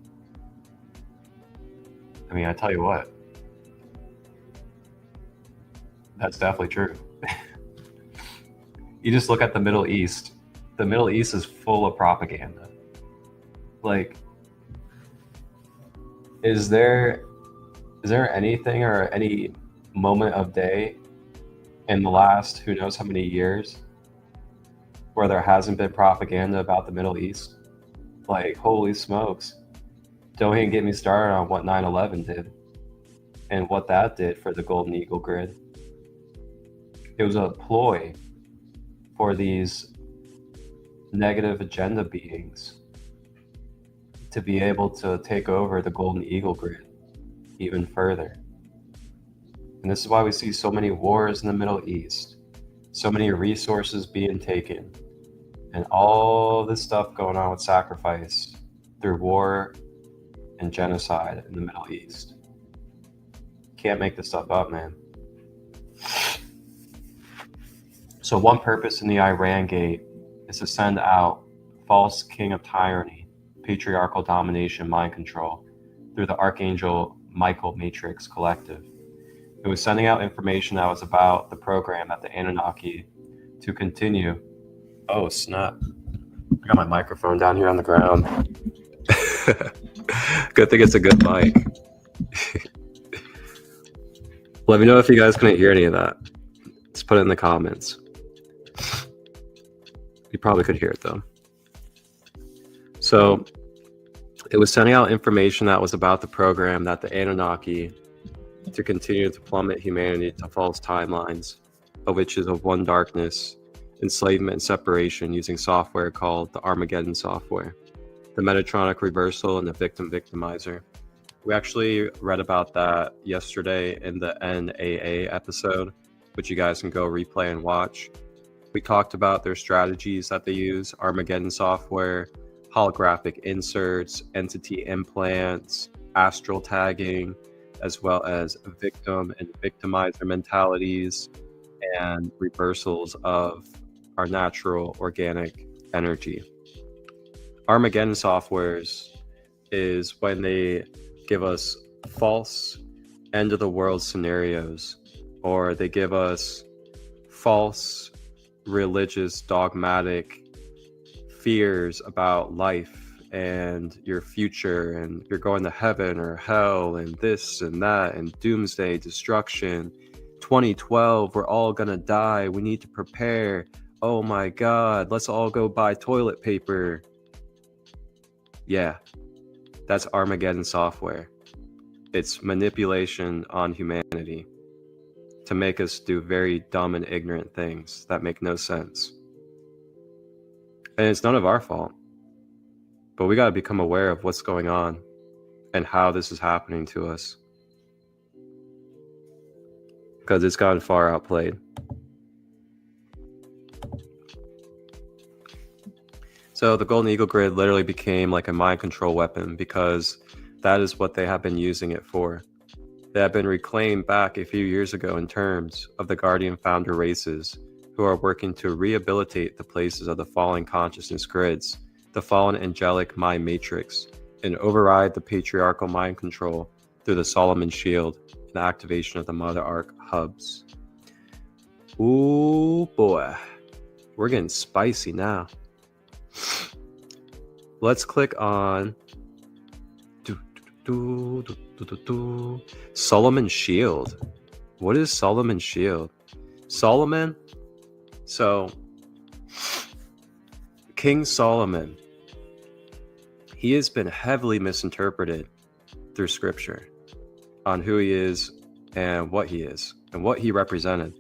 I mean, I tell you what, that's definitely true. You just look at the Middle East. The Middle East is full of propaganda. Like, is there anything or any moment of day in the last who knows how many years where there hasn't been propaganda about the Middle East? Like, holy smokes. Don't even get me started on what 9/11 did and what that did for the Golden Eagle Grid. It was a ploy for these negative agenda beings to be able to take over the Golden Eagle Grid even further. And this is why we see so many wars in the Middle East, so many resources being taken, and all this stuff going on with sacrifice through war and genocide in the Middle East. Can't make this stuff up, man. So one purpose in the Iran Gate is to send out false king of tyranny, patriarchal domination, mind control through the Archangel Michael Matrix Collective. It was sending out information that was about the program at the Anunnaki to continue. Oh, snap. I got my microphone down here on the ground.
Good thing it's a good mic. Let me know if you guys couldn't hear any of that. Just put it in the comments. You probably could hear it though. So it was sending out information that was about the program that the Anunnaki to continue to plummet humanity to false timelines, of which is of one darkness, enslavement and separation using software called the Armageddon software, the Metatronic reversal, and the victim victimizer. We actually read about that yesterday in the NAA episode, which you guys can go replay and watch. We talked about their strategies that they use, Armageddon software, holographic inserts, entity implants, astral tagging, as well as victim and victimizer mentalities and reversals of our natural organic energy. Armageddon softwares is when they give us false end of the world scenarios, or they give us false religious dogmatic fears about life and your future, and you're going to heaven or hell and this and that and doomsday destruction. 2012, we're all gonna die, we need to prepare. Oh my god, let's all go buy toilet paper. Yeah, that's Armageddon software. It's manipulation on humanity to make us do very dumb and ignorant things that make no sense. And it's none of our fault. But we got to become aware of what's going on and how this is happening to us, because it's gotten far outplayed. So the Golden Eagle Grid literally became like a mind control weapon, because that is what they have been using it for. They have been reclaimed back a few years ago in terms of the Guardian Founder races, who are working to rehabilitate the places of the fallen consciousness grids, the fallen angelic mind matrix, and override the patriarchal mind control through the Solomon Shield and activation of the Mother Ark hubs. Ooh boy, we're getting spicy now. Let's click on Solomon Shield. What is Solomon Shield? Solomon? So, King Solomon, he has been heavily misinterpreted through scripture on who he is and what he is and what he represented.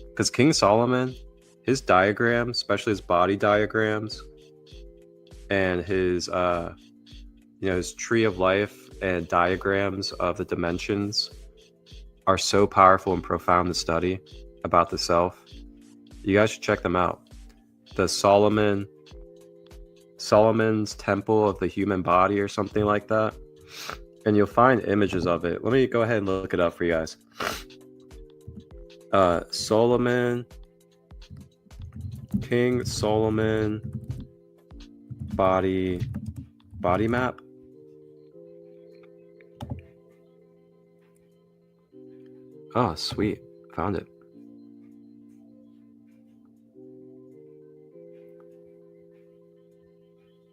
Because King Solomon, his diagrams, especially his body diagrams and his his tree of life and diagrams of the dimensions are so powerful and profound to study about the self. You guys should check them out. The Solomon's Temple of the Human Body or something like that. And you'll find images of it. Let me go ahead and look it up for you guys. Solomon, King Solomon body map. Oh, sweet. Found it.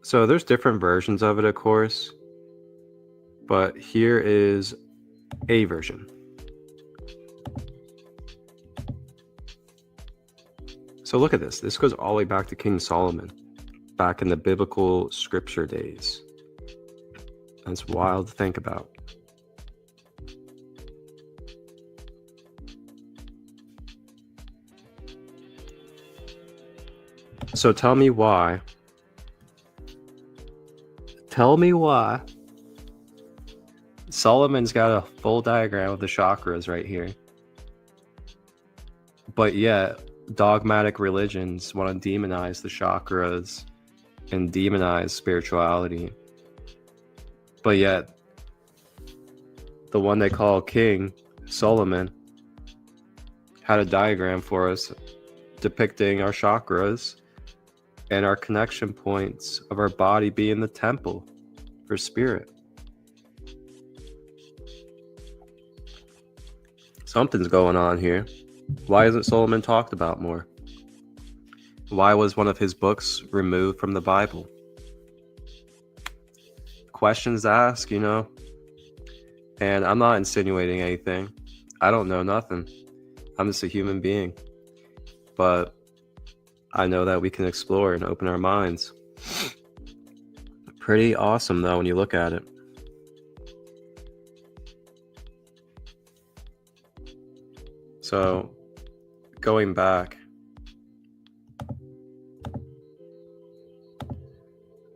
So there's different versions of it, of course, but here is a version. So look at this. This goes all the way back to King Solomon, back in the biblical scripture days. That's wild to think about. So tell me why. Solomon's got a full diagram of the chakras right here. But yet, dogmatic religions want to demonize the chakras and demonize spirituality. But yet, the one they call King Solomon had a diagram for us depicting our chakras and our connection points of our body being the temple for spirit. Something's going on here. Why isn't Solomon talked about more? Why was one of his books removed from the Bible? Questions to ask, you know? And I'm not insinuating anything. I don't know nothing. I'm just a human being. But I know that we can explore and open our minds. Pretty awesome, though, when you look at it. So, going back,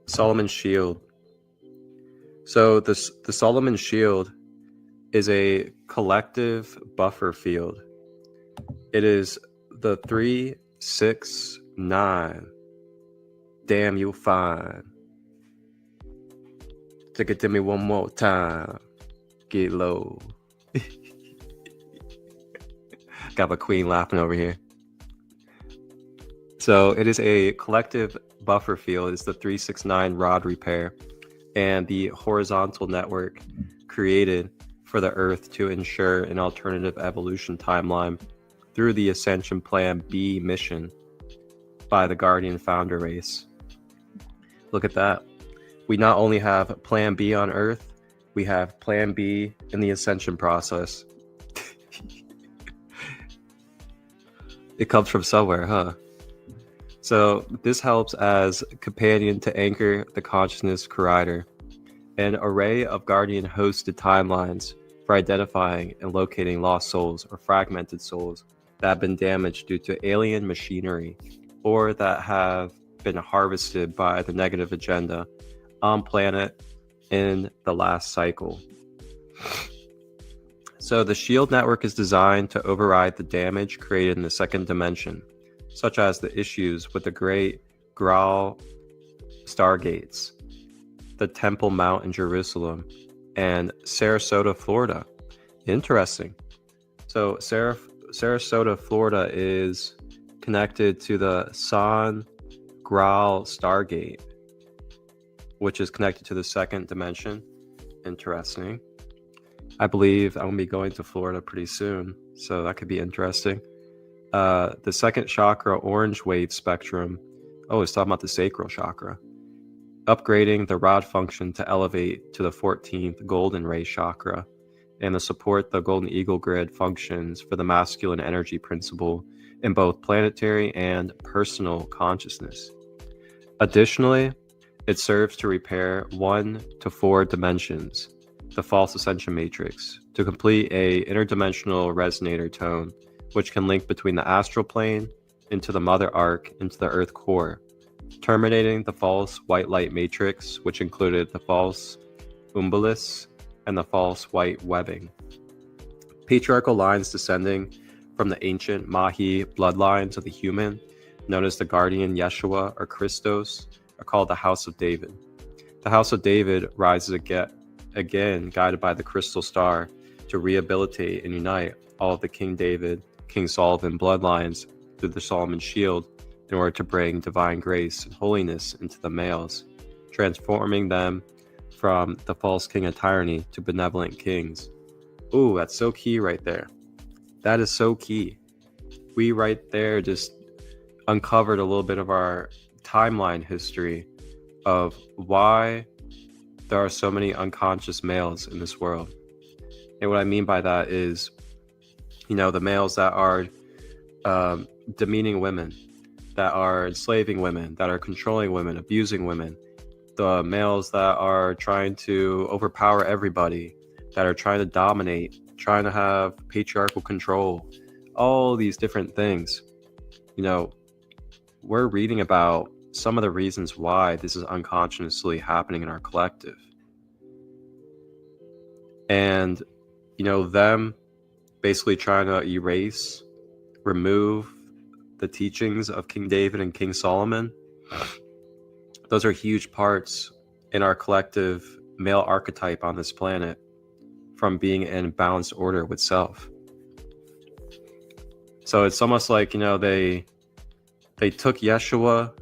Solomon's shield. So the Solomon shield is a collective buffer field. It is the 369. Damn, you fine. Take it to me one more time. Get low. Got my queen laughing over here. So it is a collective buffer field. It's the 369 rod repair and the horizontal network created for the Earth to ensure an alternative evolution timeline through the Ascension Plan B mission by the Guardian Founder race. Look at that. We not only have Plan B on Earth, we have Plan B in the Ascension process. It comes from somewhere, huh? So this helps as companion to anchor the consciousness corrider, an array of guardian hosted timelines for identifying and locating lost souls or fragmented souls that have been damaged due to alien machinery or that have been harvested by the negative agenda on planet in the last cycle. So the shield network is designed to override the damage created in the second dimension, such as the issues with the Great Graal Stargates, the Temple Mount in Jerusalem, and Sarasota, Florida. Interesting. So Sarasota, Florida is connected to the San Graal Stargate, which is connected to the second dimension. Interesting. I believe I'm going to be going to Florida pretty soon, so that could be interesting. The second chakra, orange wave spectrum. Oh, it's talking about the sacral chakra. Upgrading the rod function to elevate to the 14th golden ray chakra and to support the golden eagle grid functions for the masculine energy principle in both planetary and personal consciousness. Additionally, it serves to repair 1 to 4 dimensions, the false ascension matrix, to complete a interdimensional resonator tone, which can link between the astral plane into the mother arc into the earth core, terminating the false white light matrix, which included the false umbilicus and the false white webbing. Patriarchal lines descending from the ancient Mahi bloodlines of the human, known as the guardian Yeshua or Christos, are called the House of David. The House of David rises again guided by the crystal star to rehabilitate and unite all of the King David, King Solomon bloodlines through the Solomon shield in order to bring divine grace and holiness into the males, transforming them from the false king of tyranny to benevolent kings. Ooh, that's so key right there. That is so key. We right there just uncovered a little bit of our timeline history of why there are so many unconscious males in this world. And what I mean by that is, the males that are demeaning women, that are enslaving women, that are controlling women, abusing women, the males that are trying to overpower everybody, that are trying to dominate, trying to have patriarchal control, all these different things. We're reading about some of the reasons why this is unconsciously happening in our collective. And, them basically trying to remove the teachings of King David and King Solomon. Those are huge parts in our collective male archetype on this planet, from being in balanced order with self. So it's almost like, they took Yeshua,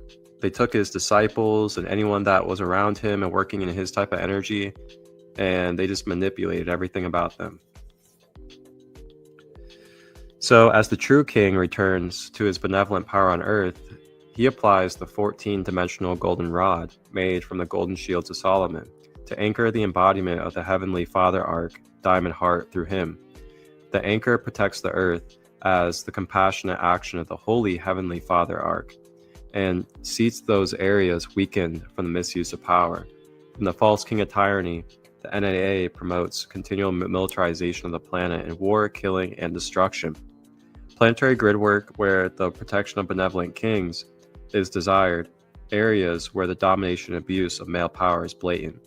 they took his disciples and anyone that was around him and working in his type of energy, and they just manipulated everything about them. So as the true king returns to his benevolent power on earth, he applies the 14-dimensional golden rod made from the golden shields of Solomon to anchor the embodiment of the Heavenly Father arc, Diamond Heart, through him. The anchor protects the earth as the compassionate action of the Holy Heavenly Father arc, and seats those areas weakened from the misuse of power. From the false king of tyranny, the NAA promotes continual militarization of the planet in war, killing, and destruction. Planetary grid work where the protection of benevolent kings is desired, areas where the domination and abuse of male power is blatant.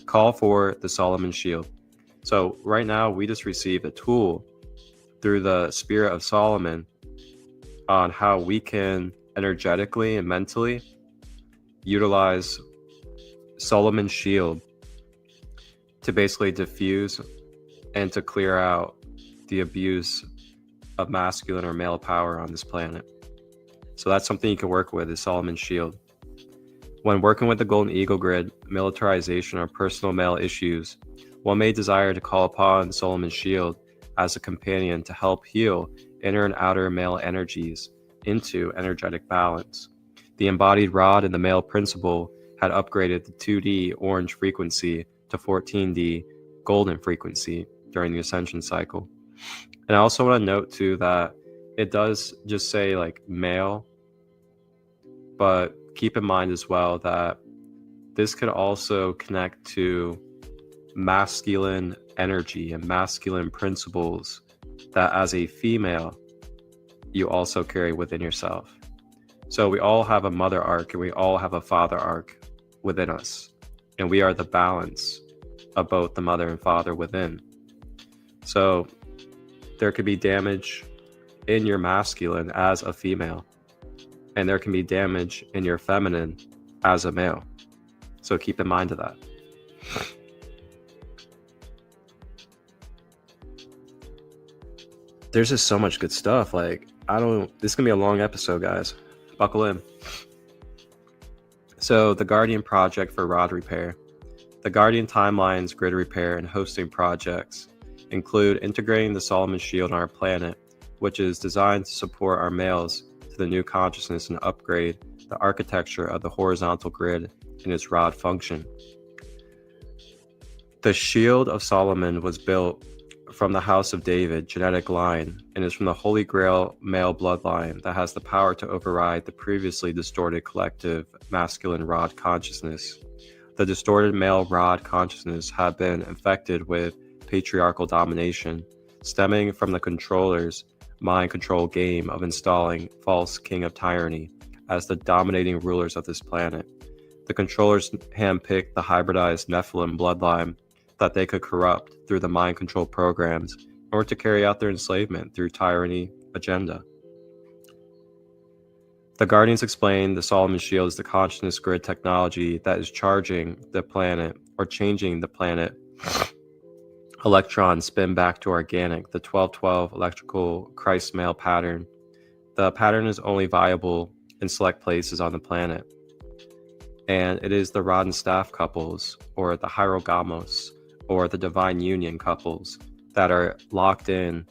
Call for the Solomon Shield. So right now we just received a tool through the Spirit of Solomon on how we can energetically and mentally utilize Solomon's Shield to basically diffuse and to clear out the abuse of masculine or male power on this planet. So that's something you can work with, is Solomon's Shield. When working with the Golden Eagle Grid, militarization, or personal male issues, one may desire to call upon Solomon's Shield as a companion to help heal inner and outer male energies into energetic balance. The embodied rod in the male principle had upgraded the 2D orange frequency to 14D golden frequency during the ascension cycle. And I also want to note too that it does just say like male, but keep in mind as well that this could also connect to masculine energy and masculine principles that as a female you also carry within yourself. So we all have a mother arc and we all have a father arc within us, and we are the balance of both the mother and father within. So there could be damage in your masculine as a female, and there can be damage in your feminine as a male. So keep in mind of that. There's just so much good stuff. This is gonna be a long episode, guys. Buckle in. So the Guardian project for rod repair. The Guardian Timeline's grid repair and hosting projects include integrating the Solomon Shield on our planet, which is designed to support our males to the new consciousness and upgrade the architecture of the horizontal grid in its rod function. The Shield of Solomon was built from the House of David genetic line and is from the Holy Grail male bloodline that has the power to override the previously distorted collective masculine rod consciousness. The distorted male rod consciousness had been infected with patriarchal domination, stemming from the controller's mind control game of installing false king of tyranny as the dominating rulers of this planet. The controllers handpicked the hybridized Nephilim bloodline that they could corrupt through the mind control programs in order to carry out their enslavement through tyranny agenda. The Guardians explained the Solomon Shield is the consciousness grid technology that is charging the planet or changing the planet electron spin back to organic, the 1212 electrical Christ male pattern. The pattern is only viable in select places on the planet, and it is the rod and staff couples, or the hierogamos, or the divine union couples that are locking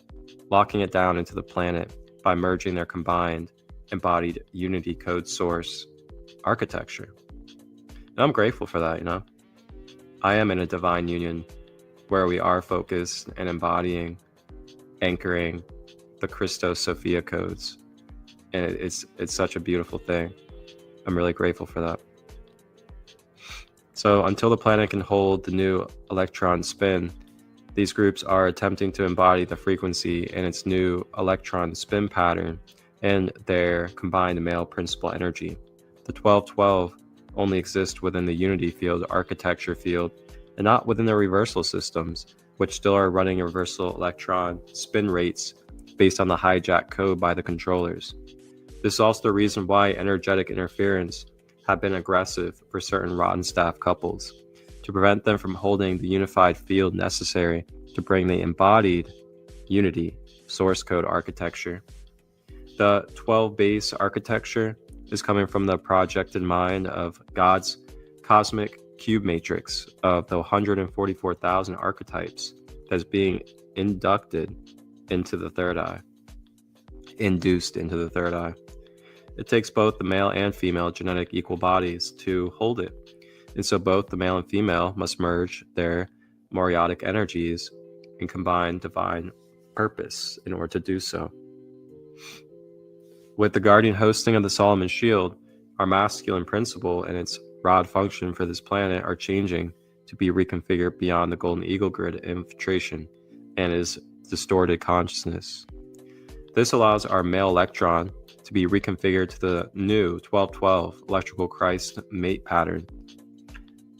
it down into the planet by merging their combined embodied unity code source architecture. And I'm grateful for that, you know. I am in a divine union where we are focused and embodying, anchoring the Christo Sophia codes. And it's such a beautiful thing. I'm really grateful for that. So until the planet can hold the new electron spin, these groups are attempting to embody the frequency in its new electron spin pattern and their combined male principal energy. The 1212 only exists within the unity field architecture field and not within the reversal systems, which still are running reversal electron spin rates based on the hijack code by the controllers. This is also the reason why energetic interference have been aggressive for certain rotten staff couples, to prevent them from holding the unified field necessary to bring the embodied unity source code architecture. The 12 base architecture is coming from the projected mind of God's cosmic cube matrix of the 144,000 archetypes that's being inducted into the third eye, induced into the third eye. It takes both the male and female genetic equal bodies to hold it. And so both the male and female must merge their moriotic energies and combine divine purpose in order to do so. With the guardian hosting of the Solomon Shield, our masculine principle and its rod function for this planet are changing to be reconfigured beyond the golden eagle grid infiltration and his distorted consciousness. This allows our male electron to be reconfigured to the new 1212 electrical Christ mate pattern,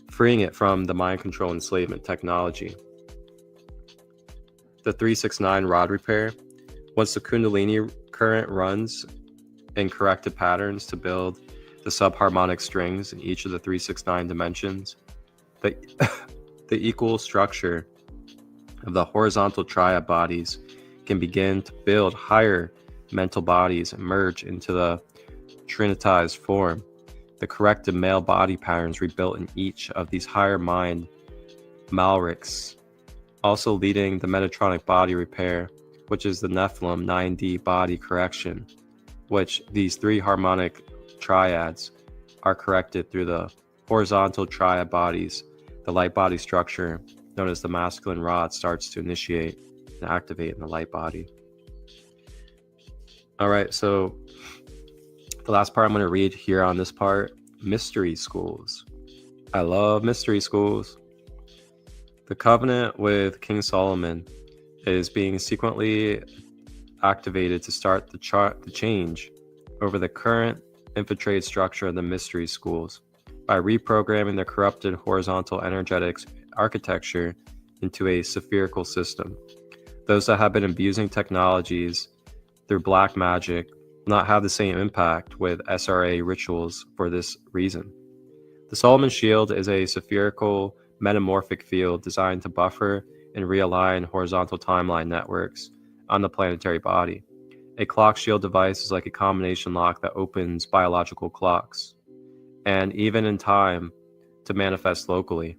freeing it from the mind control enslavement technology. The 369 rod repair, once the Kundalini current runs in corrected patterns to build the subharmonic strings in each of the 369 dimensions, the equal structure of the horizontal triad bodies can begin to build higher mental bodies and merge into the trinitized form. The corrected male body patterns rebuilt in each of these higher mind malrics, also leading the Metatronic body repair, which is the Nephilim 9D body correction, which these three harmonic triads are corrected through the horizontal triad bodies. The light body structure, known as the masculine rod, starts to initiate and activate in the light body. All right, so the last part I'm going to read here on this part, mystery schools. I love mystery schools. The covenant with King Solomon is being sequentially activated to start the change over the current infiltrated structure of the mystery schools by reprogramming the corrupted horizontal energetics architecture into a spherical system. Those that have been abusing technologies through black magic will not have the same impact with SRA rituals for this reason. The Solomon Shield is a spherical metamorphic field designed to buffer and realign horizontal timeline networks on the planetary body. A clock shield device is like a combination lock that opens biological clocks, and even in time, to manifest locally.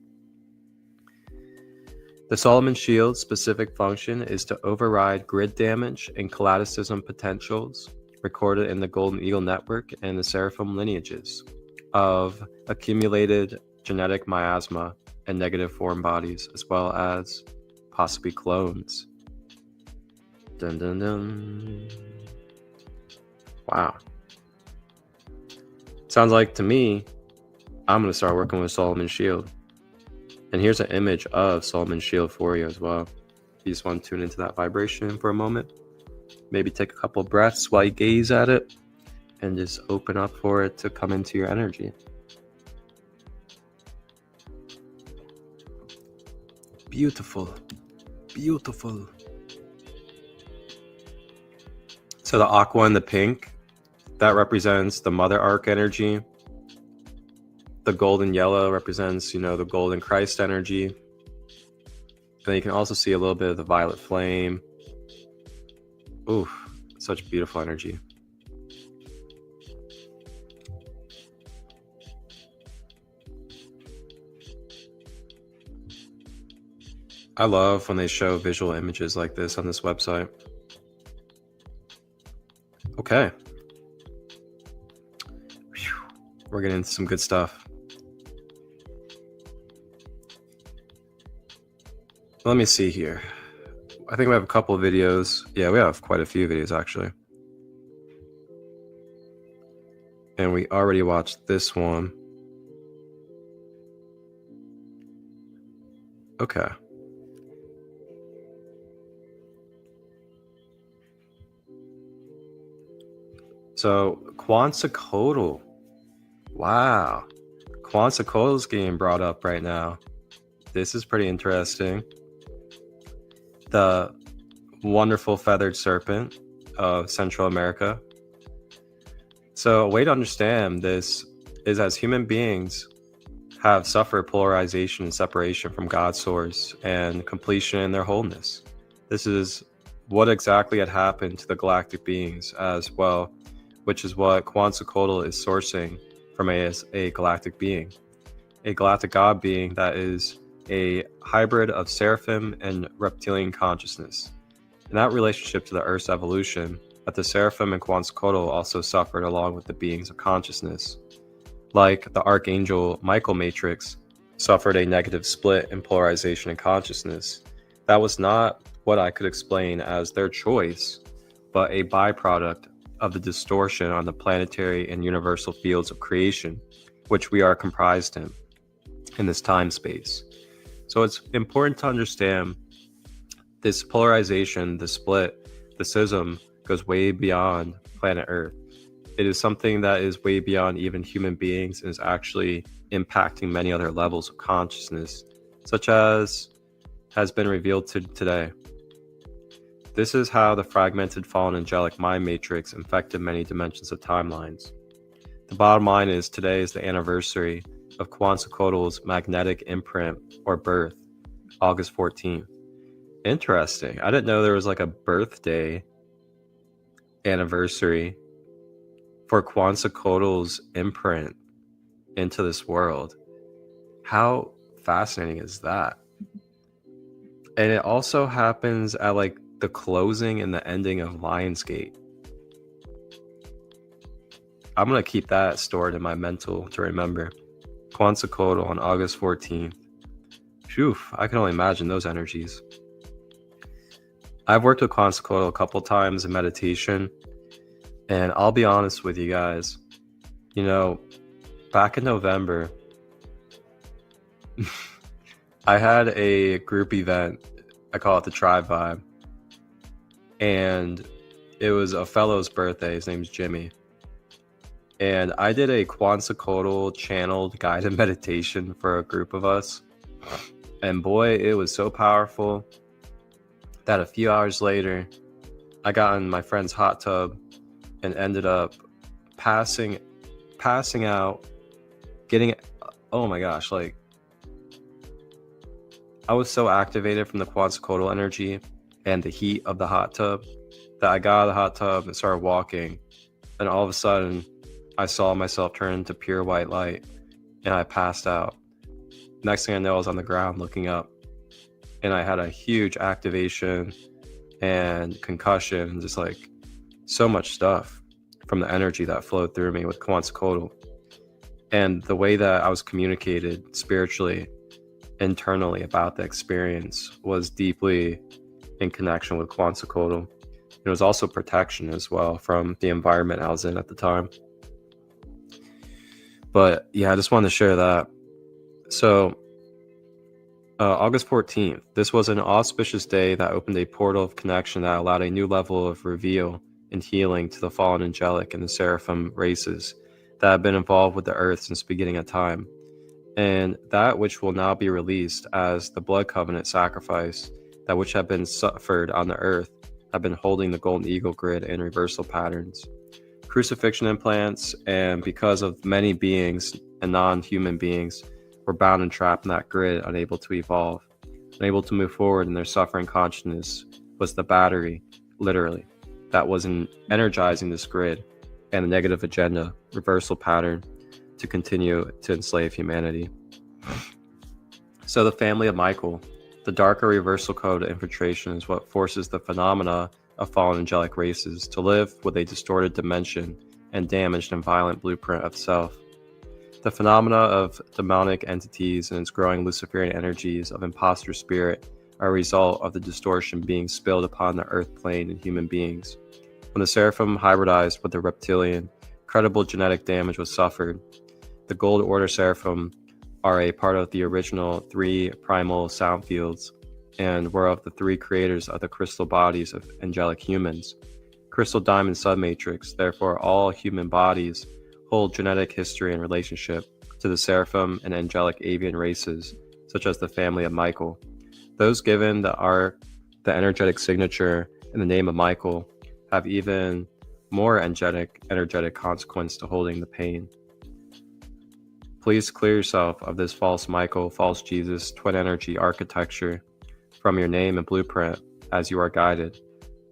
The Solomon Shield's specific function is to override grid damage and kaleidosism potentials recorded in the Golden Eagle network and the Seraphim lineages of accumulated genetic miasma and negative form bodies, as well as possibly clones. Dun dun dun. Wow. Sounds like to me, I'm going to start working with Solomon Shield. And here's an image of Solomon Shield for you as well. If you just want to tune into that vibration for a moment, maybe take a couple of breaths while you gaze at it and just open up for it to come into your energy. Beautiful. Beautiful. So the aqua and the pink, that represents the mother arc energy. The golden yellow represents, the golden Christ energy. Then you can also see a little bit of the violet flame. Oof, such beautiful energy. I love when they show visual images like this on this website. Okay. Whew. We're getting into some good stuff. Let me see here. I think we have a couple of videos. Yeah, we have quite a few videos actually. And we already watched this one. Okay. So, Quetzalcoatl. Wow. Quetzalcoatl is getting brought up right now. This is pretty interesting. The wonderful feathered serpent of Central America. So, a way to understand this is as human beings have suffered polarization and separation from God's source and completion in their wholeness. This is what exactly had happened to the galactic beings as well, which is what Quetzalcoatl is sourcing from a galactic being. A galactic god being that is a hybrid of Seraphim and reptilian consciousness. In that relationship to the Earth's evolution, that the Seraphim and Quetzalcoatl also suffered along with the beings of consciousness. Like the Archangel Michael matrix suffered a negative split in polarization and consciousness. That was not what I could explain as their choice, but a byproduct of the distortion on the planetary and universal fields of creation, which we are comprised in this time space. So it's important to understand this polarization, the split, the schism goes way beyond planet Earth. It is something that is way beyond even human beings and is actually impacting many other levels of consciousness, such as has been revealed today. This is how the fragmented fallen angelic mind matrix infected many dimensions of timelines. The bottom line is today is the anniversary of Quetzalcoatl's magnetic imprint or birth, August 14th. Interesting. I didn't know there was like a birthday anniversary for Quetzalcoatl's imprint into this world. How fascinating is that? And it also happens at like the closing and the ending of Lionsgate. I'm going to keep that stored in my mental to remember. Quetzalcoatl on August 14th. Phew, I can only imagine those energies. I've worked with Quetzalcoatl a couple times in meditation, and I'll be honest with you guys. You know, back in November, I had a group event. I call it the Tribe Vibe. And it was a fellow's birthday. His name's Jimmy. And I did a Quetzalcoatl channeled guided meditation for a group of us. And boy, it was so powerful that a few hours later, I got in my friend's hot tub and ended up passing out, getting, oh my gosh, like, I was so activated from the Quetzalcoatl energy and the heat of the hot tub that I got out of the hot tub and started walking, and all of a sudden I saw myself turn into pure white light and I passed out. Next thing I know, I was on the ground looking up, and I had a huge activation and concussion and just like so much stuff from the energy that flowed through me with Quetzalcoatl. And the way that I was communicated spiritually, internally about the experience was deeply in connection with Quetzalcoatl. It was also protection as well from the environment I was in at the time. But yeah, I just wanted to share that. So August 14th, this was an auspicious day that opened a portal of connection that allowed a new level of reveal and healing to the fallen angelic and the Seraphim races that have been involved with the earth since the beginning of time, and that which will now be released as the blood covenant sacrifice, that which have been suffered on the earth, have been holding the golden eagle grid and reversal patterns, crucifixion implants, and because of many beings and non-human beings were bound and trapped in that grid, unable to evolve, unable to move forward in their suffering consciousness, was the battery, literally, that was energizing this grid and the negative agenda, reversal pattern, to continue to enslave humanity. So the family of Michael, the darker reversal code infiltration, is what forces the phenomena of fallen angelic races to live with a distorted dimension and damaged and violent blueprint of self. The phenomena of demonic entities and its growing Luciferian energies of imposter spirit are a result of the distortion being spilled upon the earth plane and human beings. When the Seraphim hybridized with the reptilian, incredible genetic damage was suffered. The Gold Order Seraphim are a part of the original 3 primal sound fields and were of the 3 creators of the crystal bodies of angelic humans. Crystal diamond submatrix, therefore all human bodies hold genetic history and relationship to the Seraphim and angelic avian races, such as the family of Michael. Those given the energetic signature in the name of Michael have even more energetic consequence to holding the pain. Please clear yourself of this false Michael, false Jesus, twin energy architecture from your name and blueprint as you are guided.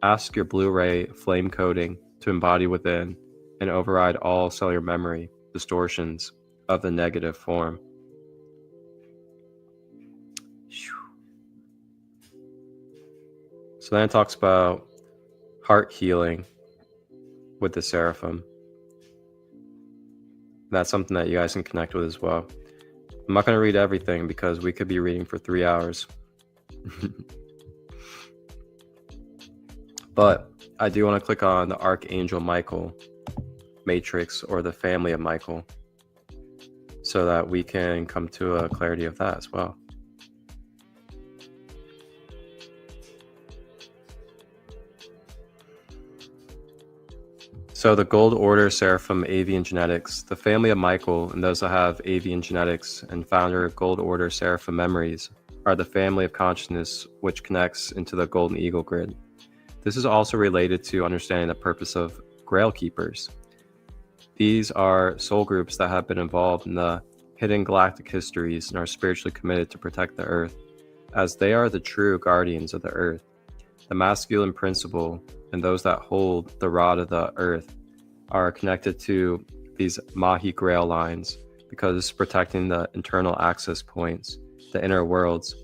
Ask your Blu-ray flame coding to embody within and override all cellular memory distortions of the negative form. So then it talks about heart healing with the Seraphim. That's something that you guys can connect with as well. I'm not going to read everything because we could be reading for 3 hours. But I do want to click on the Archangel Michael matrix, or the family of Michael, so that we can come to a clarity of that as well. So the Gold Order Seraphim Avian Genetics, the family of Michael and those that have avian genetics and founder of Gold Order Seraphim memories are the family of consciousness which connects into the Golden Eagle grid. This is also related to understanding the purpose of Grail Keepers. These are soul groups that have been involved in the hidden galactic histories and are spiritually committed to protect the Earth, as they are the true guardians of the Earth. The masculine principle and those that hold the rod of the Earth are connected to these Mahi Grail lines because it's protecting the internal access points, the inner worlds.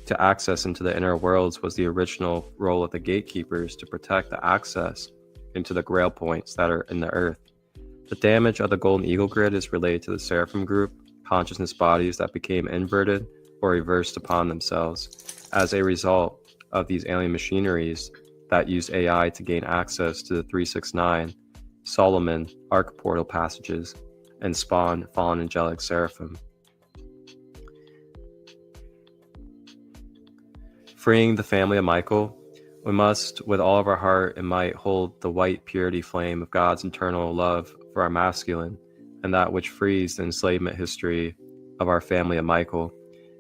To access into the inner worlds was the original role of the gatekeepers, to protect the access into the Grail points that are in the Earth. The damage of the Golden Eagle grid is related to the Seraphim group, consciousness bodies that became inverted or reversed upon themselves as a result of these alien machineries that use AI to gain access to the 369 Solomon arc portal passages and spawn fallen angelic seraphim. Freeing the family of Michael, we must, with all of our heart and might, hold the white purity flame of God's internal love for our masculine, and that which frees the enslavement history of our family of Michael.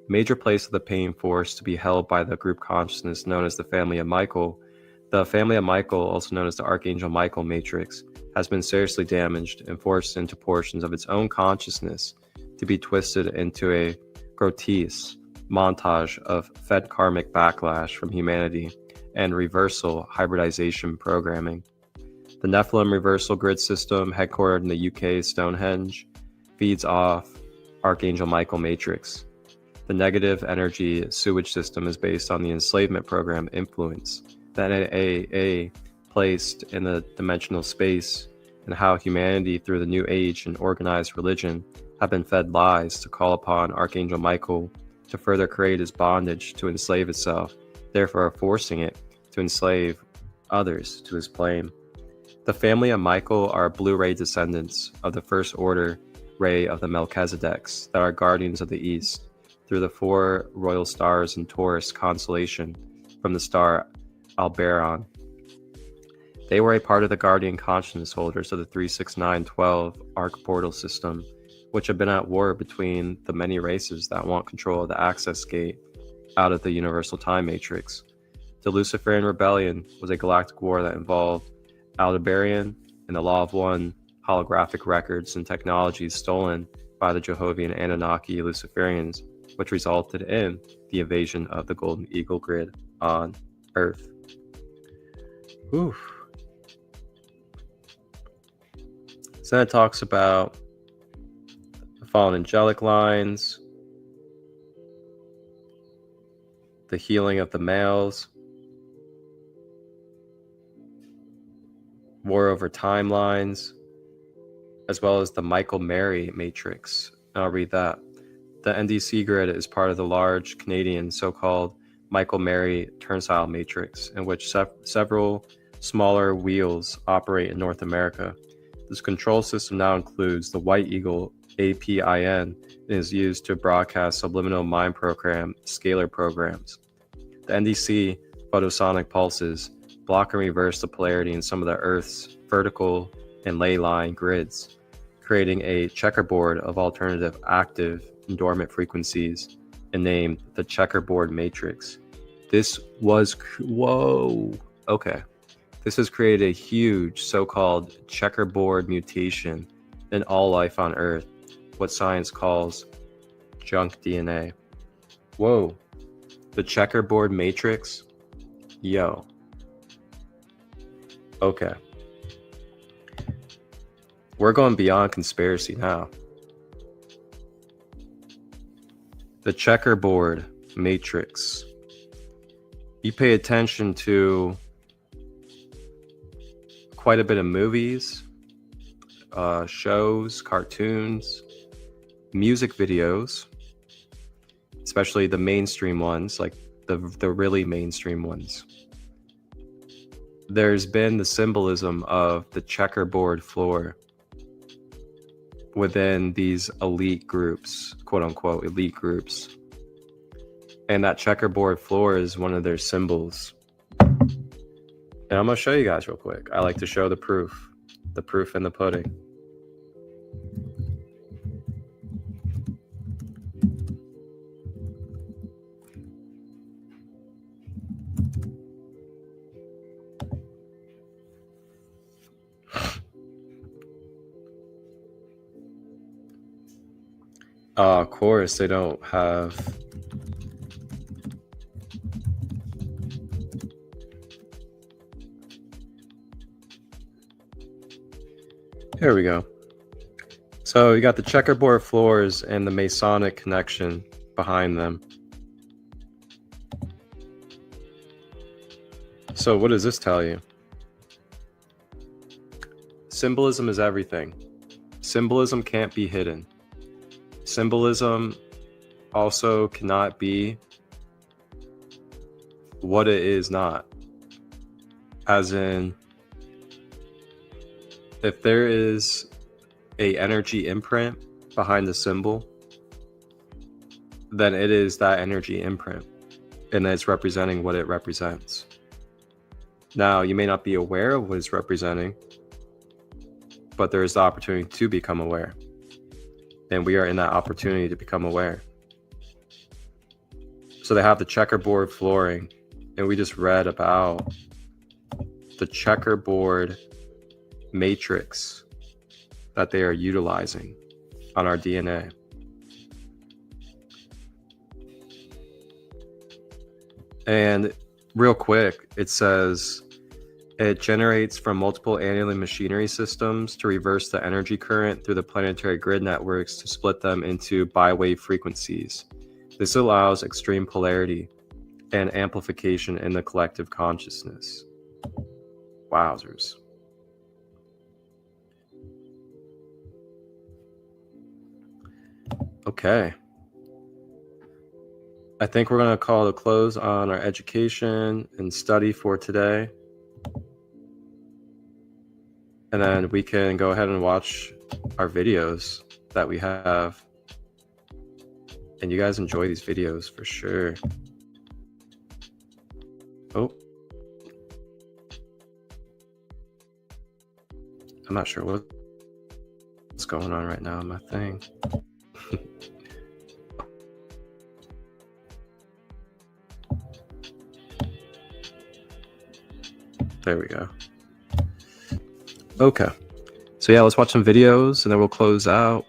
Major place of the pain force to be held by the group consciousness known as the family of Michael. The family of Michael, also known as the Archangel Michael matrix, has been seriously damaged and forced into portions of its own consciousness to be twisted into a grotesque montage of fed karmic backlash from humanity and reversal hybridization programming. The Nephilim reversal grid system, headquartered in the UK Stonehenge, feeds off Archangel Michael matrix. The negative energy sewage system is based on the enslavement program influence that AA placed in the dimensional space, and how humanity through the New Age and organized religion have been fed lies to call upon Archangel Michael to further create his bondage to enslave itself, therefore forcing it to enslave others to his plane. The family of Michael are Blu-ray descendants of the first order ray of the Melchizedeks that are guardians of the East through the 4 royal stars in Taurus constellation from the star Aldebaran. They were a part of the guardian consciousness holders of the 36912 arc portal system, which have been at war between the many races that want control of the access gate out of the universal time matrix. The Luciferian rebellion was a galactic war that involved Aldebaran and the Law of One holographic records and technologies stolen by the Jehovian Anunnaki Luciferians, which resulted in the invasion of the Golden Eagle grid on Earth. Oof. So then it talks about the fallen angelic lines, the healing of the males, war over timelines, as well as the Michael Mary matrix. I'll read that. The NDC grid is part of the large Canadian so-called Michael-Mary turnstile matrix, in which several smaller wheels operate in North America. This control system now includes the White Eagle APIN and is used to broadcast subliminal mind program scalar programs. The NDC photosonic pulses block and reverse the polarity in some of the Earth's vertical and ley line grids, creating a checkerboard of alternative active and dormant frequencies, and named the checkerboard matrix. This was, whoa, okay. This has created a huge so-called checkerboard mutation in all life on Earth, what science calls junk DNA. Whoa, the checkerboard matrix? Yo. Okay. We're going beyond conspiracy now. The checkerboard matrix. You pay attention to quite a bit of movies, shows, cartoons, music videos, especially the mainstream ones, like the really mainstream ones. There's been the symbolism of the checkerboard floor within these elite groups, quote unquote elite groups. And that checkerboard floor is one of their symbols. And I'm gonna show you guys real quick. I like to show the proof in the pudding. Of course, they don't have Here we go. So you got the checkerboard floors and the Masonic connection behind them. So what does this tell you? Symbolism is everything. Symbolism can't be hidden. Symbolism also cannot be what it is not. As in, if there is a energy imprint behind the symbol, then it is that energy imprint, and it's representing what it represents. Now, you may not be aware of what it's representing, but there is the opportunity to become aware. And we are in that opportunity to become aware. So they have the checkerboard flooring, and we just read about the checkerboard matrix that they are utilizing on our DNA. And real quick, it says it generates from multiple annealing machinery systems to reverse the energy current through the planetary grid networks to split them into bi-wave frequencies. This allows extreme polarity and amplification in the collective consciousness. Wowzers. Okay. I think we're going to call it a close on our education and study for today. And then we can go ahead and watch our videos that we have. And you guys enjoy these videos for sure. Oh. I'm not sure what's going on right now on my thing. There we go. Okay. So yeah, let's watch some videos and then we'll close out.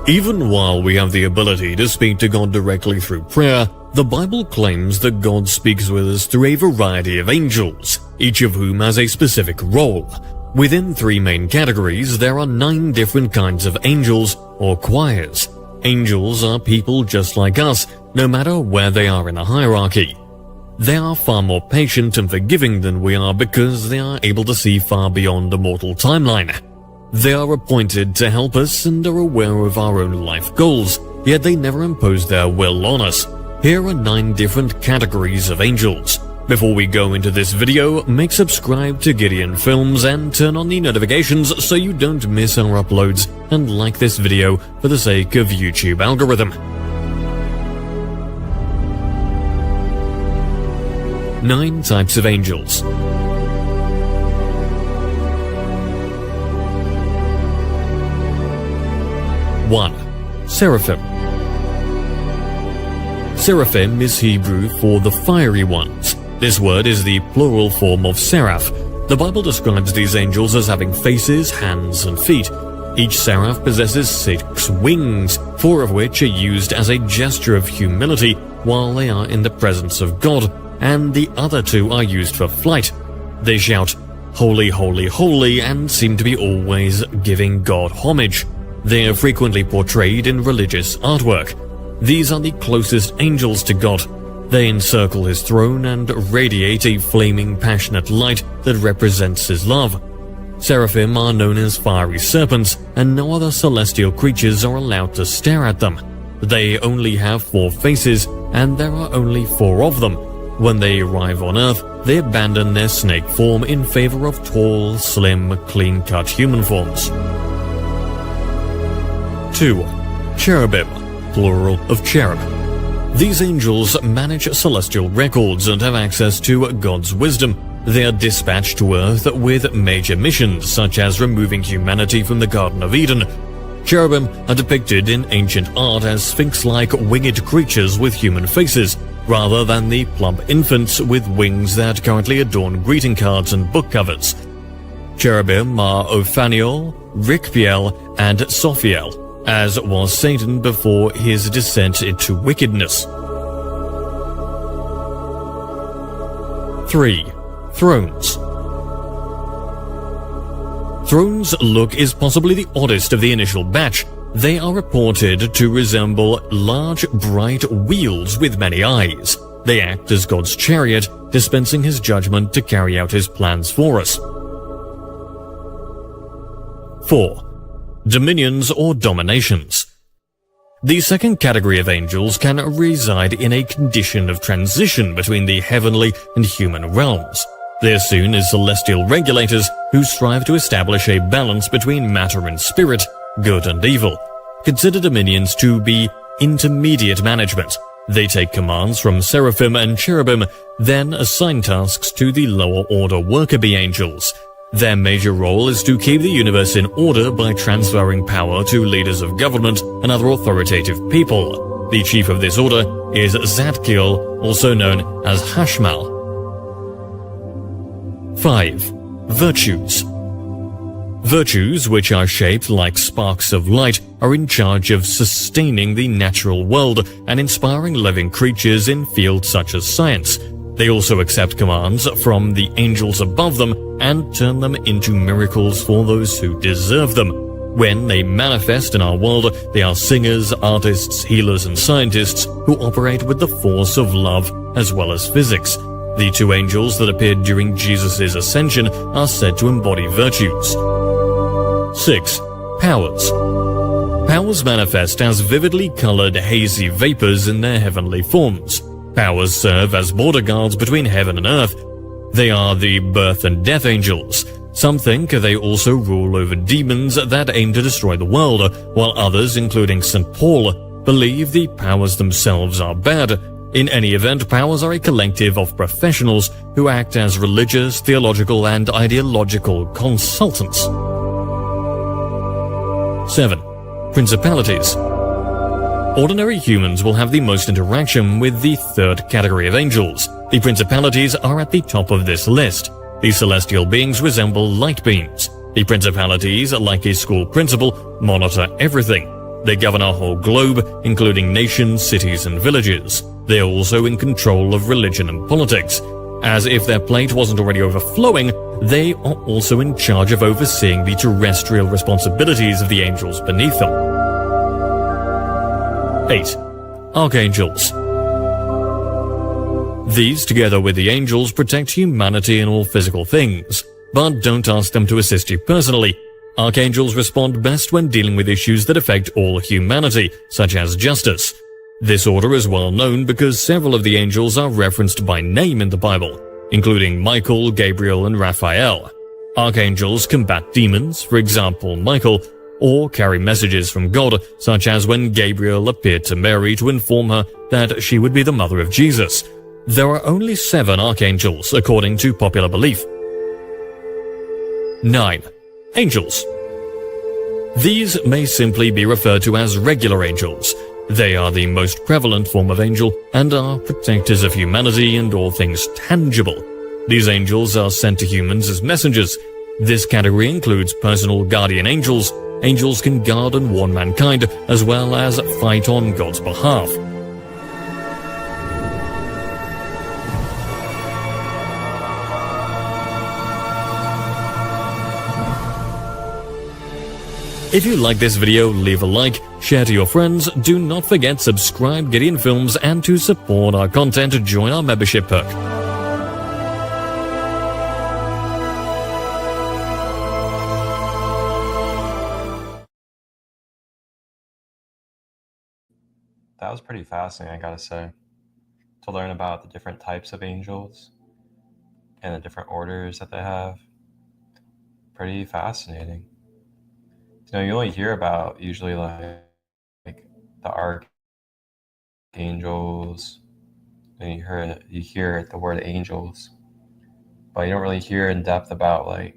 Even while we have the ability to speak to God directly through prayer, the Bible claims that God speaks with us through a variety of angels, each of whom has a specific role. Within three main categories, there are 9 different kinds of angels or choirs. Angels are people just like us, no matter where they are in the hierarchy. They are far more patient and forgiving than we are because they are able to see far beyond a mortal timeline. They are appointed to help us and are aware of our own life goals, yet they never impose their will on us. Here are 9 different categories of angels. Before we go into this video, make subscribe to Gideon Films and turn on the notifications so you don't miss our uploads, and like this video for the sake of YouTube algorithm. 9 types of angels. One, Seraphim. Seraphim is Hebrew for the fiery ones. This word is the plural form of seraph. The Bible describes these angels as having faces, hands, and feet. Each seraph possesses 6 wings, 4 of which are used as a gesture of humility while they are in the presence of God, and the other 2 are used for flight. They shout, "Holy, holy, holy," and seem to be always giving God homage. They are frequently portrayed in religious artwork. These are the closest angels to God. They encircle his throne and radiate a flaming, passionate light that represents his love. Seraphim are known as fiery serpents, and no other celestial creatures are allowed to stare at them. They only have 4 faces, and there are only 4 of them. When they arrive on Earth, they abandon their snake form in favor of tall, slim, clean-cut human forms. 2. Cherubim, plural of cherub. These angels manage celestial records and have access to God's wisdom. They are dispatched to Earth with major missions, such as removing humanity from the Garden of Eden. Cherubim are depicted in ancient art as sphinx-like winged creatures with human faces, rather than the plump infants with wings that currently adorn greeting cards and book covers. Cherubim are Ophaniel, Rikpiel, and Sophiel, as was Satan before his descent into wickedness. 3. Thrones. Thrones' look is possibly the oddest of the initial batch. They are reported to resemble large, bright wheels with many eyes. They act as God's chariot, dispensing his judgment to carry out his plans for us. 4. Dominions or dominations. The second category of angels can reside in a condition of transition between the heavenly and human realms. They are seen as celestial regulators who strive to establish a balance between matter and spirit, good and evil. Consider dominions to be intermediate management. They take commands from seraphim and cherubim, then assign tasks to the lower order worker bee angels. Their major role is to keep the universe in order by transferring power to leaders of government and other authoritative people. The chief of this order is Zadkiel, also known as Hashmal. 5. Virtues. Virtues, which are shaped like sparks of light, are in charge of sustaining the natural world and inspiring living creatures in fields such as science. They also accept commands from the angels above them and turn them into miracles for those who deserve them. When they manifest in our world, they are singers, artists, healers, and scientists who operate with the force of love as well as physics. The 2 angels that appeared during Jesus' ascension are said to embody virtues. 6. Powers. Powers manifest as vividly colored, hazy vapors in their heavenly forms. Powers serve as border guards between heaven and earth. They are the birth and death angels. Some think they also rule over demons that aim to destroy the world, while others, including St. Paul, believe the powers themselves are bad. In any event, powers are a collective of professionals who act as religious, theological, and ideological consultants. 7. Principalities. Ordinary humans will have the most interaction with the third category of angels. The principalities are at the top of this list. These celestial beings resemble light beams. The principalities, like a school principal, monitor everything. They govern our whole globe, including nations, cities, and villages. They are also in control of religion and politics. As if their plate wasn't already overflowing, they are also in charge of overseeing the terrestrial responsibilities of the angels beneath them. 8. Archangels. These, together with the angels, protect humanity in all physical things, but don't ask them to assist you personally. Archangels respond best when dealing with issues that affect all humanity, such as justice. This order is well known because several of the angels are referenced by name in the Bible, including Michael, Gabriel, and Raphael. Archangels combat demons, for example Michael, or carry messages from God, such as when Gabriel appeared to Mary to inform her that she would be the mother of Jesus. There are only 7 archangels, according to popular belief. 9. Angels. These may simply be referred to as regular angels. They are the most prevalent form of angel and are protectors of humanity and all things tangible. These angels are sent to humans as messengers. This category includes personal guardian angels. Angels can guard and warn mankind, as well as fight on God's behalf. If you like this video, leave a like, share to your friends, do not forget subscribe Gideon Films, and to support our content, join our membership perk.
That was pretty fascinating, I gotta say, to learn about the different types of angels and the different orders that they have. Pretty fascinating. You know, you only hear about usually like the archangels, and you hear the word angels, but you don't really hear in depth about like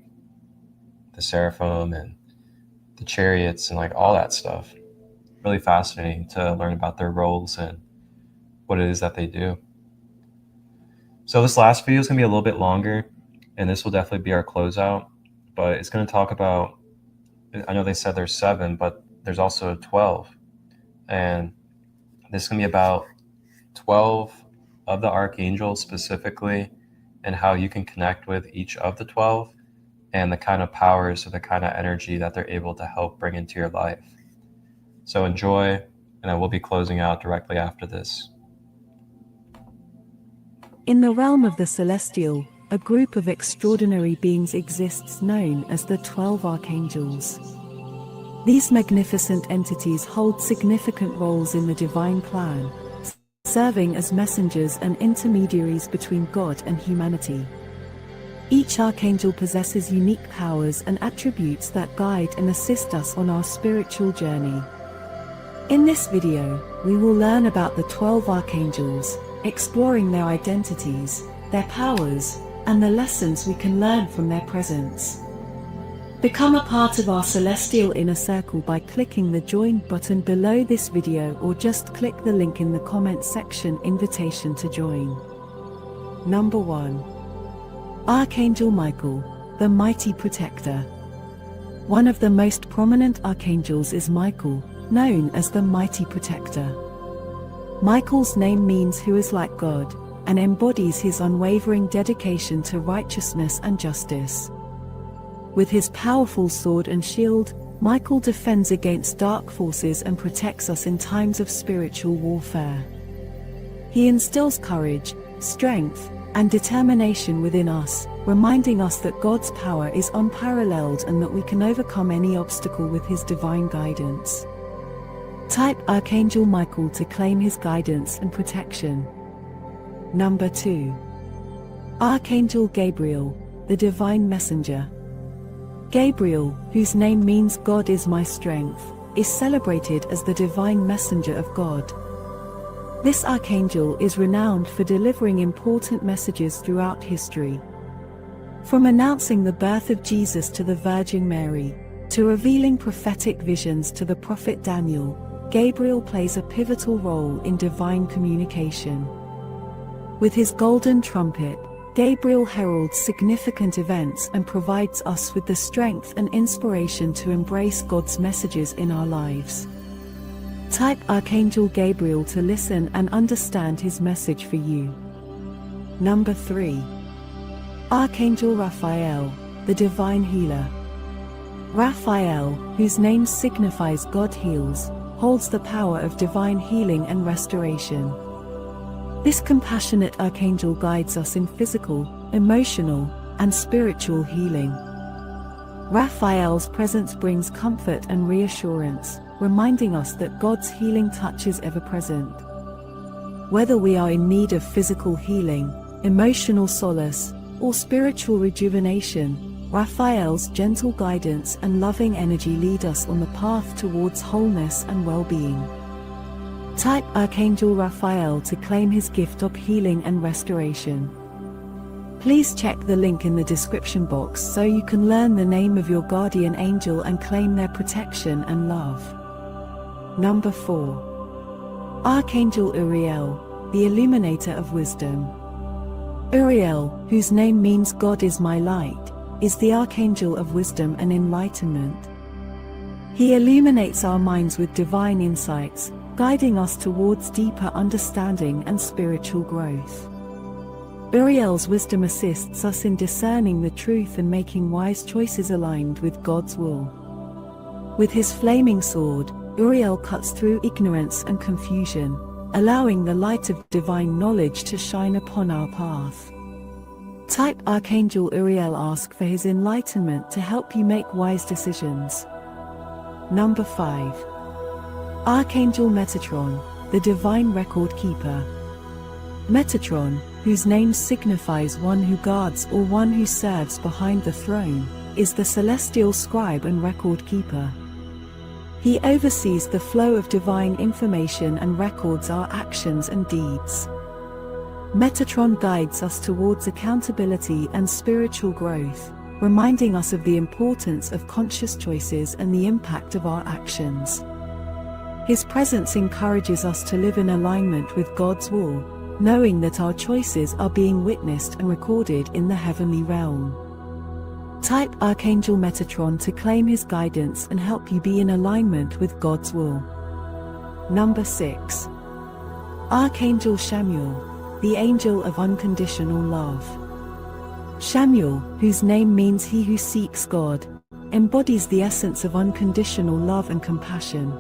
the seraphim and the chariots and like all that stuff. Really fascinating to learn about their roles and what it is that they do. So this last video is gonna be a little bit longer, and this will definitely be our closeout, but it's gonna talk about, I know they said there's 7, but there's also 12. And this is going to be about 12 of the archangels specifically, and how you can connect with each of the 12 and the kind of powers or the kind of energy that they're able to help bring into your life. So enjoy, and I will be closing out directly after this.
In the realm of the celestial, a group of extraordinary beings exists known as the 12 archangels. These magnificent entities hold significant roles in the divine plan, serving as messengers and intermediaries between God and humanity. Each archangel possesses unique powers and attributes that guide and assist us on our spiritual journey. In this video, we will learn about the 12 archangels, exploring their identities, their powers, and the lessons we can learn from their presence. Become a part of our celestial inner circle by clicking the join button below this video, or just click the link in the comments section. Invitation to join. Number 1. Archangel Michael, the mighty protector. One of the most prominent archangels is Michael, known as the mighty protector. Michael's name means who is like God, and embodies his unwavering dedication to righteousness and justice. With his powerful sword and shield, Michael defends against dark forces and protects us in times of spiritual warfare. He instills courage, strength, and determination within us, reminding us that God's power is unparalleled and that we can overcome any obstacle with his divine guidance. Type Archangel Michael to claim his guidance and protection. Number 2. Archangel Gabriel, the divine messenger. Gabriel, whose name means God is my strength, is celebrated as the divine messenger of God. This archangel is renowned for delivering important messages throughout history. From announcing the birth of Jesus to the Virgin Mary, to revealing prophetic visions to the prophet Daniel, Gabriel plays a pivotal role in divine communication. With his golden trumpet, Gabriel heralds significant events and provides us with the strength and inspiration to embrace God's messages in our lives. Type Archangel Gabriel to listen and understand his message for you. Number 3. Archangel Raphael, the divine healer. Raphael, whose name signifies God heals, holds the power of divine healing and restoration. This compassionate archangel guides us in physical, emotional, and spiritual healing. Raphael's presence brings comfort and reassurance, reminding us that God's healing touch is ever present. Whether we are in need of physical healing, emotional solace, or spiritual rejuvenation, Raphael's gentle guidance and loving energy lead us on the path towards wholeness and well-being. Type Archangel Raphael to claim his gift of healing and restoration. Please check the link in the description box so you can learn the name of your guardian angel and claim their protection and love. Number 4. Archangel Uriel, the illuminator of wisdom. Uriel, whose name means God is my light, is the archangel of wisdom and enlightenment. He illuminates our minds with divine insights, guiding us towards deeper understanding and spiritual growth. Uriel's wisdom assists us in discerning the truth and making wise choices aligned with God's will. With his flaming sword, Uriel cuts through ignorance and confusion, allowing the light of divine knowledge to shine upon our path. Type Archangel Uriel, ask for his enlightenment to help you make wise decisions. Number 5. Archangel Metatron, the divine record keeper. Metatron, whose name signifies one who guards or one who serves behind the throne, is the celestial scribe and record keeper. He oversees the flow of divine information and records our actions and deeds. Metatron guides us towards accountability and spiritual growth, reminding us of the importance of conscious choices and the impact of our actions. His presence encourages us to live in alignment with God's will, knowing that our choices are being witnessed and recorded in the heavenly realm. Type Archangel Metatron to claim his guidance and help you be in alignment with God's will. Number 6. Archangel Chamuel, the angel of unconditional love. Chamuel, whose name means he who seeks God, embodies the essence of unconditional love and compassion.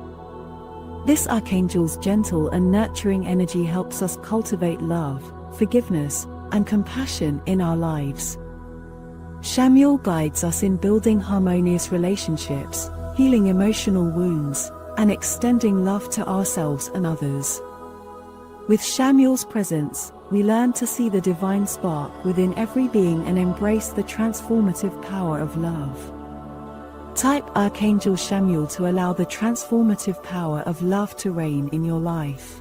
This archangel's gentle and nurturing energy helps us cultivate love, forgiveness, and compassion in our lives. Chamuel guides us in building harmonious relationships, healing emotional wounds, and extending love to ourselves and others. With Chamuel's presence, we learn to see the divine spark within every being and embrace the transformative power of love. Type Archangel Chamuel to allow the transformative power of love to reign in your life.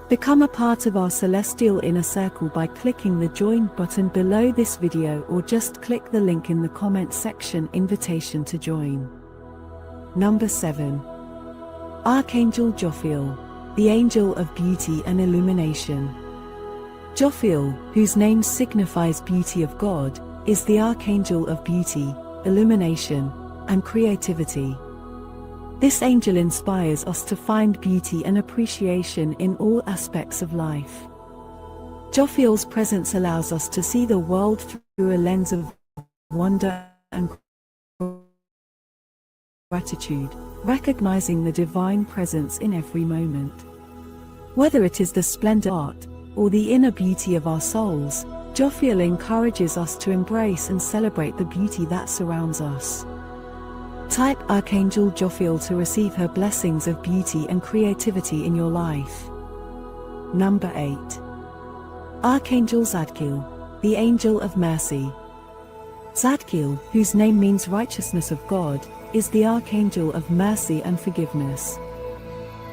Become a part of our celestial inner circle by clicking the join button below this video, or just click the link in the comment section. Invitation to join. Number 7. Archangel Jophiel, the angel of beauty and illumination. Jophiel, whose name signifies beauty of God, is the archangel of beauty, illumination, and creativity. This angel inspires us to find beauty and appreciation in all aspects of life. Jophiel's presence allows us to see the world through a lens of wonder and gratitude, recognizing the divine presence in every moment. Whether it is the splendid art or the inner beauty of our souls, Jophiel encourages us to embrace and celebrate the beauty that surrounds us. Type Archangel Jophiel to receive her blessings of beauty and creativity in your life. Number 8. Archangel Zadkiel, the angel of mercy. Zadkiel, whose name means righteousness of God, is the archangel of mercy and forgiveness.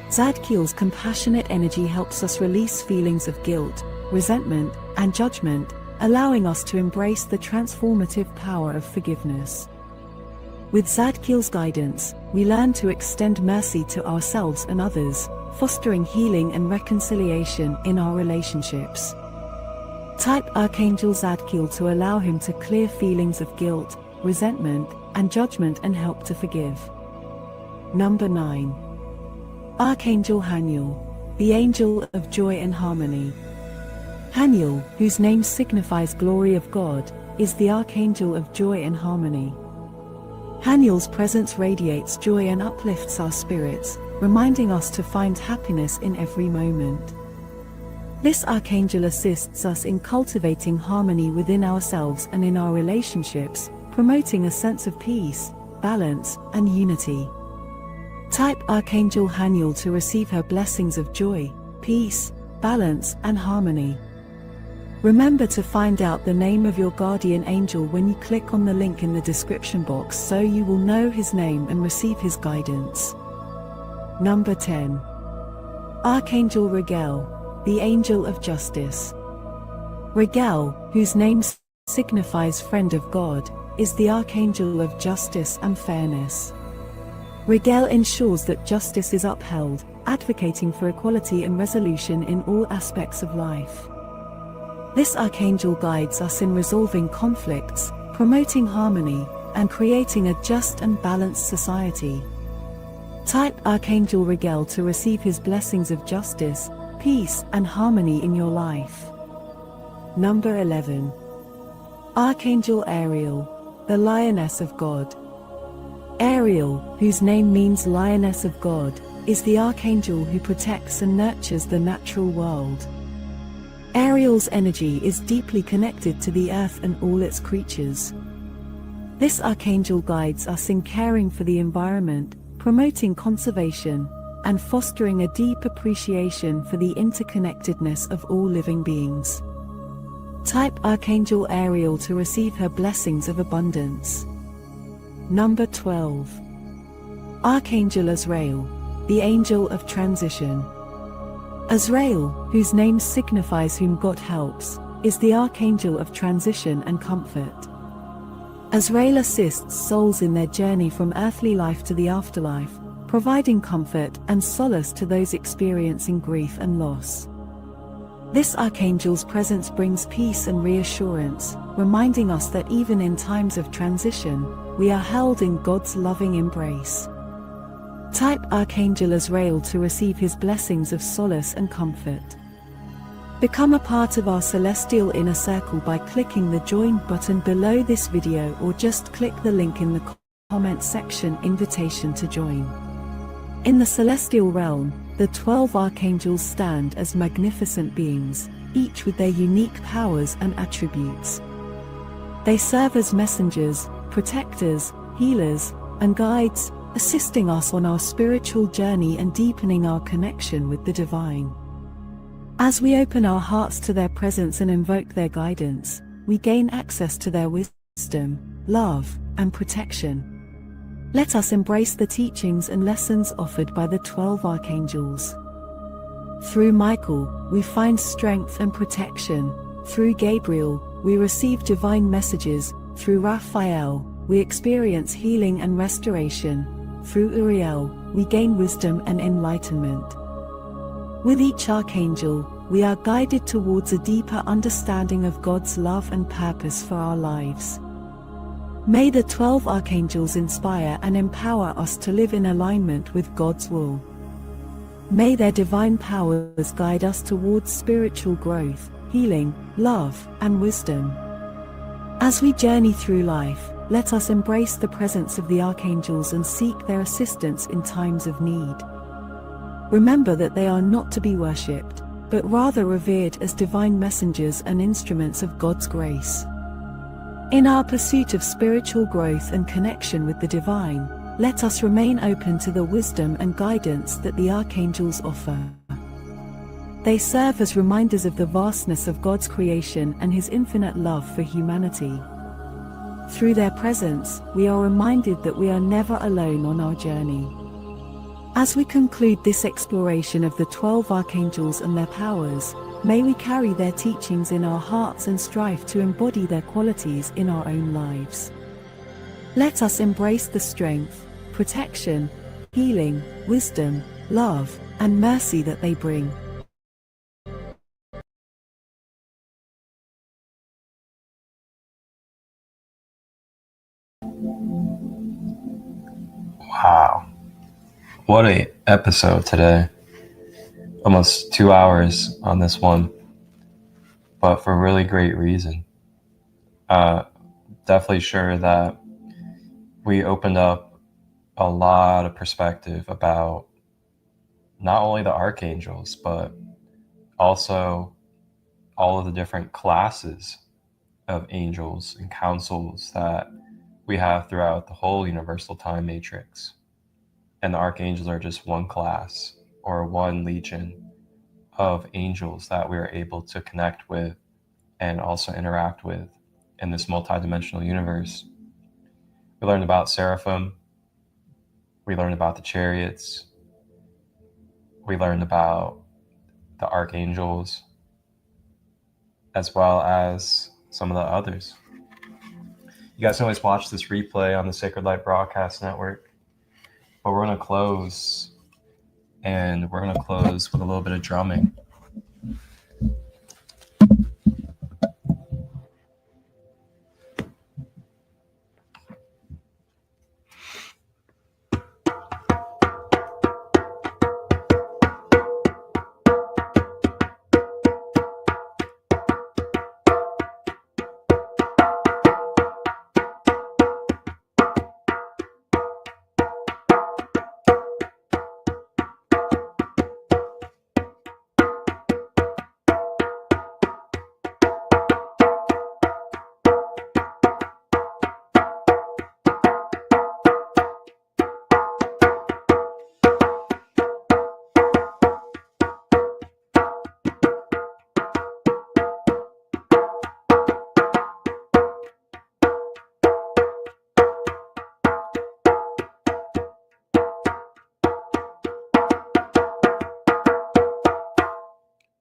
Zadkiel's compassionate energy helps us release feelings of guilt, resentment, and judgment, allowing us to embrace the transformative power of forgiveness. With Zadkiel's guidance, we learn to extend mercy to ourselves and others, fostering healing and reconciliation in our relationships. Type Archangel Zadkiel to allow him to clear feelings of guilt, resentment, and judgment and help to forgive. Number 9. Archangel Haniel, the angel of joy and harmony. Haniel, whose name signifies glory of God, is the archangel of joy and harmony. Haniel's presence radiates joy and uplifts our spirits, reminding us to find happiness in every moment. This archangel assists us in cultivating harmony within ourselves and in our relationships, promoting a sense of peace, balance, and unity. Type Archangel Haniel to receive her blessings of joy, peace, balance, and harmony. Remember to find out the name of your guardian angel when you click on the link in the description box so you will know his name and receive his guidance. Number 10. Archangel Rigel, the Angel of Justice. Rigel, whose name signifies friend of God, is the Archangel of Justice and Fairness. Rigel ensures that justice is upheld, advocating for equality and resolution in all aspects of life. This archangel guides us in resolving conflicts, promoting harmony, and creating a just and balanced society. Type Archangel Rigel to receive his blessings of justice, peace, and harmony in your life. Number 11. Archangel Ariel, the Lioness of God. Ariel, whose name means Lioness of God, is the archangel who protects and nurtures the natural world. Ariel's energy is deeply connected to the earth and all its creatures. This archangel guides us in caring for the environment, promoting conservation, and fostering a deep appreciation for the interconnectedness of all living beings. Type Archangel Ariel to receive her blessings of abundance. Number 12. Archangel Azrael, the Angel of Transition. Azrael, whose name signifies whom God helps, is the Archangel of Transition and Comfort. Azrael assists souls in their journey from earthly life to the afterlife, providing comfort and solace to those experiencing grief and loss. This archangel's presence brings peace and reassurance, reminding us that even in times of transition, we are held in God's loving embrace. Type Archangel Azrael to receive his blessings of solace and comfort. Become a part of our celestial inner circle by clicking the join button below this video or just click the link in the comment section invitation to join. In the celestial realm, the 12 archangels stand as magnificent beings, each with their unique powers and attributes. They serve as messengers, protectors, healers, and guides, assisting us on our spiritual journey and deepening our connection with the divine. As we open our hearts to their presence and invoke their guidance, we gain access to their wisdom, love, and protection. Let us embrace the teachings and lessons offered by the 12 archangels. Through Michael, we find strength and protection. Through Gabriel, we receive divine messages. Through Raphael, we experience healing and restoration. Through Uriel, we gain wisdom and enlightenment. With each archangel, we are guided towards a deeper understanding of God's love and purpose for our lives. May the 12 archangels inspire and empower us to live in alignment with God's will. May their divine powers guide us towards spiritual growth, healing, love, and wisdom. As we journey through life, let us embrace the presence of the archangels and seek their assistance in times of need. Remember that they are not to be worshipped, but rather revered as divine messengers and instruments of God's grace. In our pursuit of spiritual growth and connection with the divine, let us remain open to the wisdom and guidance that the archangels offer. They serve as reminders of the vastness of God's creation and His infinite love for humanity. Through their presence, we are reminded that we are never alone on our journey. As we conclude this exploration of the 12 archangels and their powers, may we carry their teachings in our hearts and strive to embody their qualities in our own lives. Let us embrace the strength, protection, healing, wisdom, love, and mercy that they bring.
Wow. What a episode today. Almost 2 hours on this one, but for a really great reason. Definitely sure that we opened up a lot of perspective about not only the archangels, but
Also, all of the different classes of angels and councils that we have throughout the whole universal time matrix. And the archangels are just one class or one legion of angels that we are able to connect with and also interact with in this multidimensional universe. We learned about Seraphim. We learned about the chariots. We learned about the archangels, as well as some of the others. You guys can always watch this replay on the Sacred Light Broadcast Network. But we're going to close, and we're going to close with a little bit of drumming.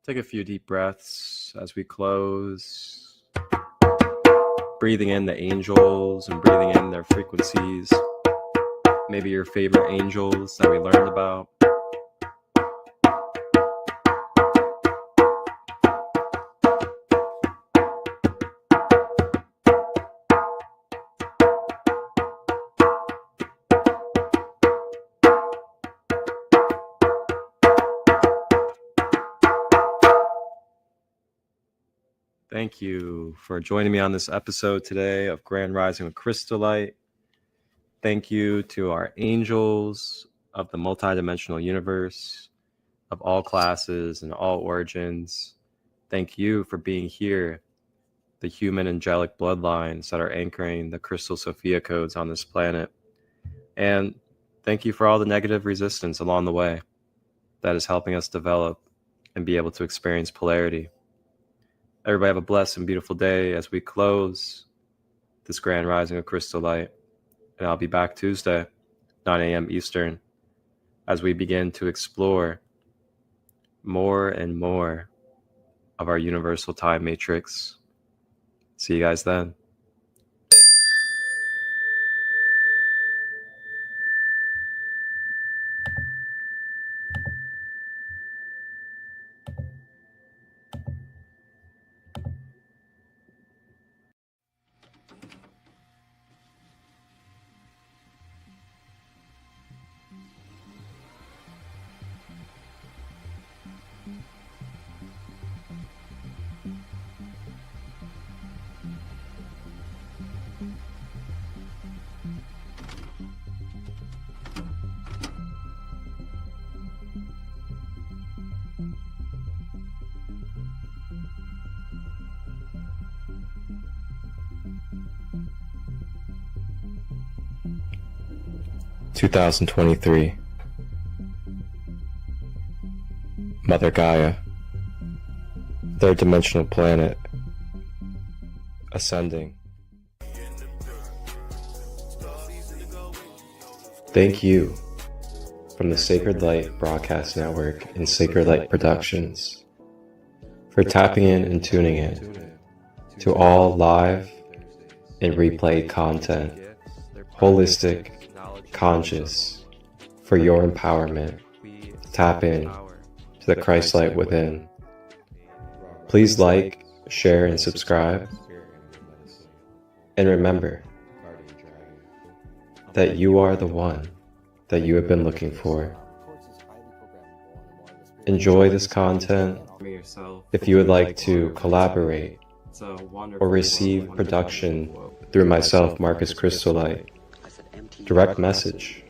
Take a few deep breaths as we close. Breathing in the angels and breathing in their frequencies. Maybe your favorite angels that we learned about. Thank you for joining me on this episode today of Grand Rising with ChristoLight. Thank you to our angels of the multidimensional universe, of all classes and all origins. Thank you for being here, the human angelic bloodlines that are anchoring the crystal Sophia codes on this planet. And thank you for all the negative resistance along the way that is helping us develop and be able to experience polarity. Everybody have a blessed and beautiful day as we close this Grand Rising of ChristoLight. And I'll be back Tuesday, 9 a.m. Eastern, as we begin to explore more and more of our universal time matrix. See you guys then. (2023) Mother Gaia, third dimensional planet, ascending. Thank you from the Sacred Light Broadcast Network and Sacred Light Productions for tapping in and tuning in to all live and replayed content, holistic, conscious, for your empowerment. Tap in to the Christ light within. Please like, share, and subscribe. And remember that you are the one that you have been looking for. Enjoy this content. If you would like to collaborate or receive production through myself, Marcus ChristoLight, direct message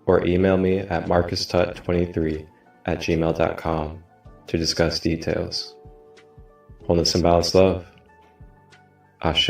or email me at marcustut23@gmail.com.
to discuss details. Wholeness and balanced love. Ashe.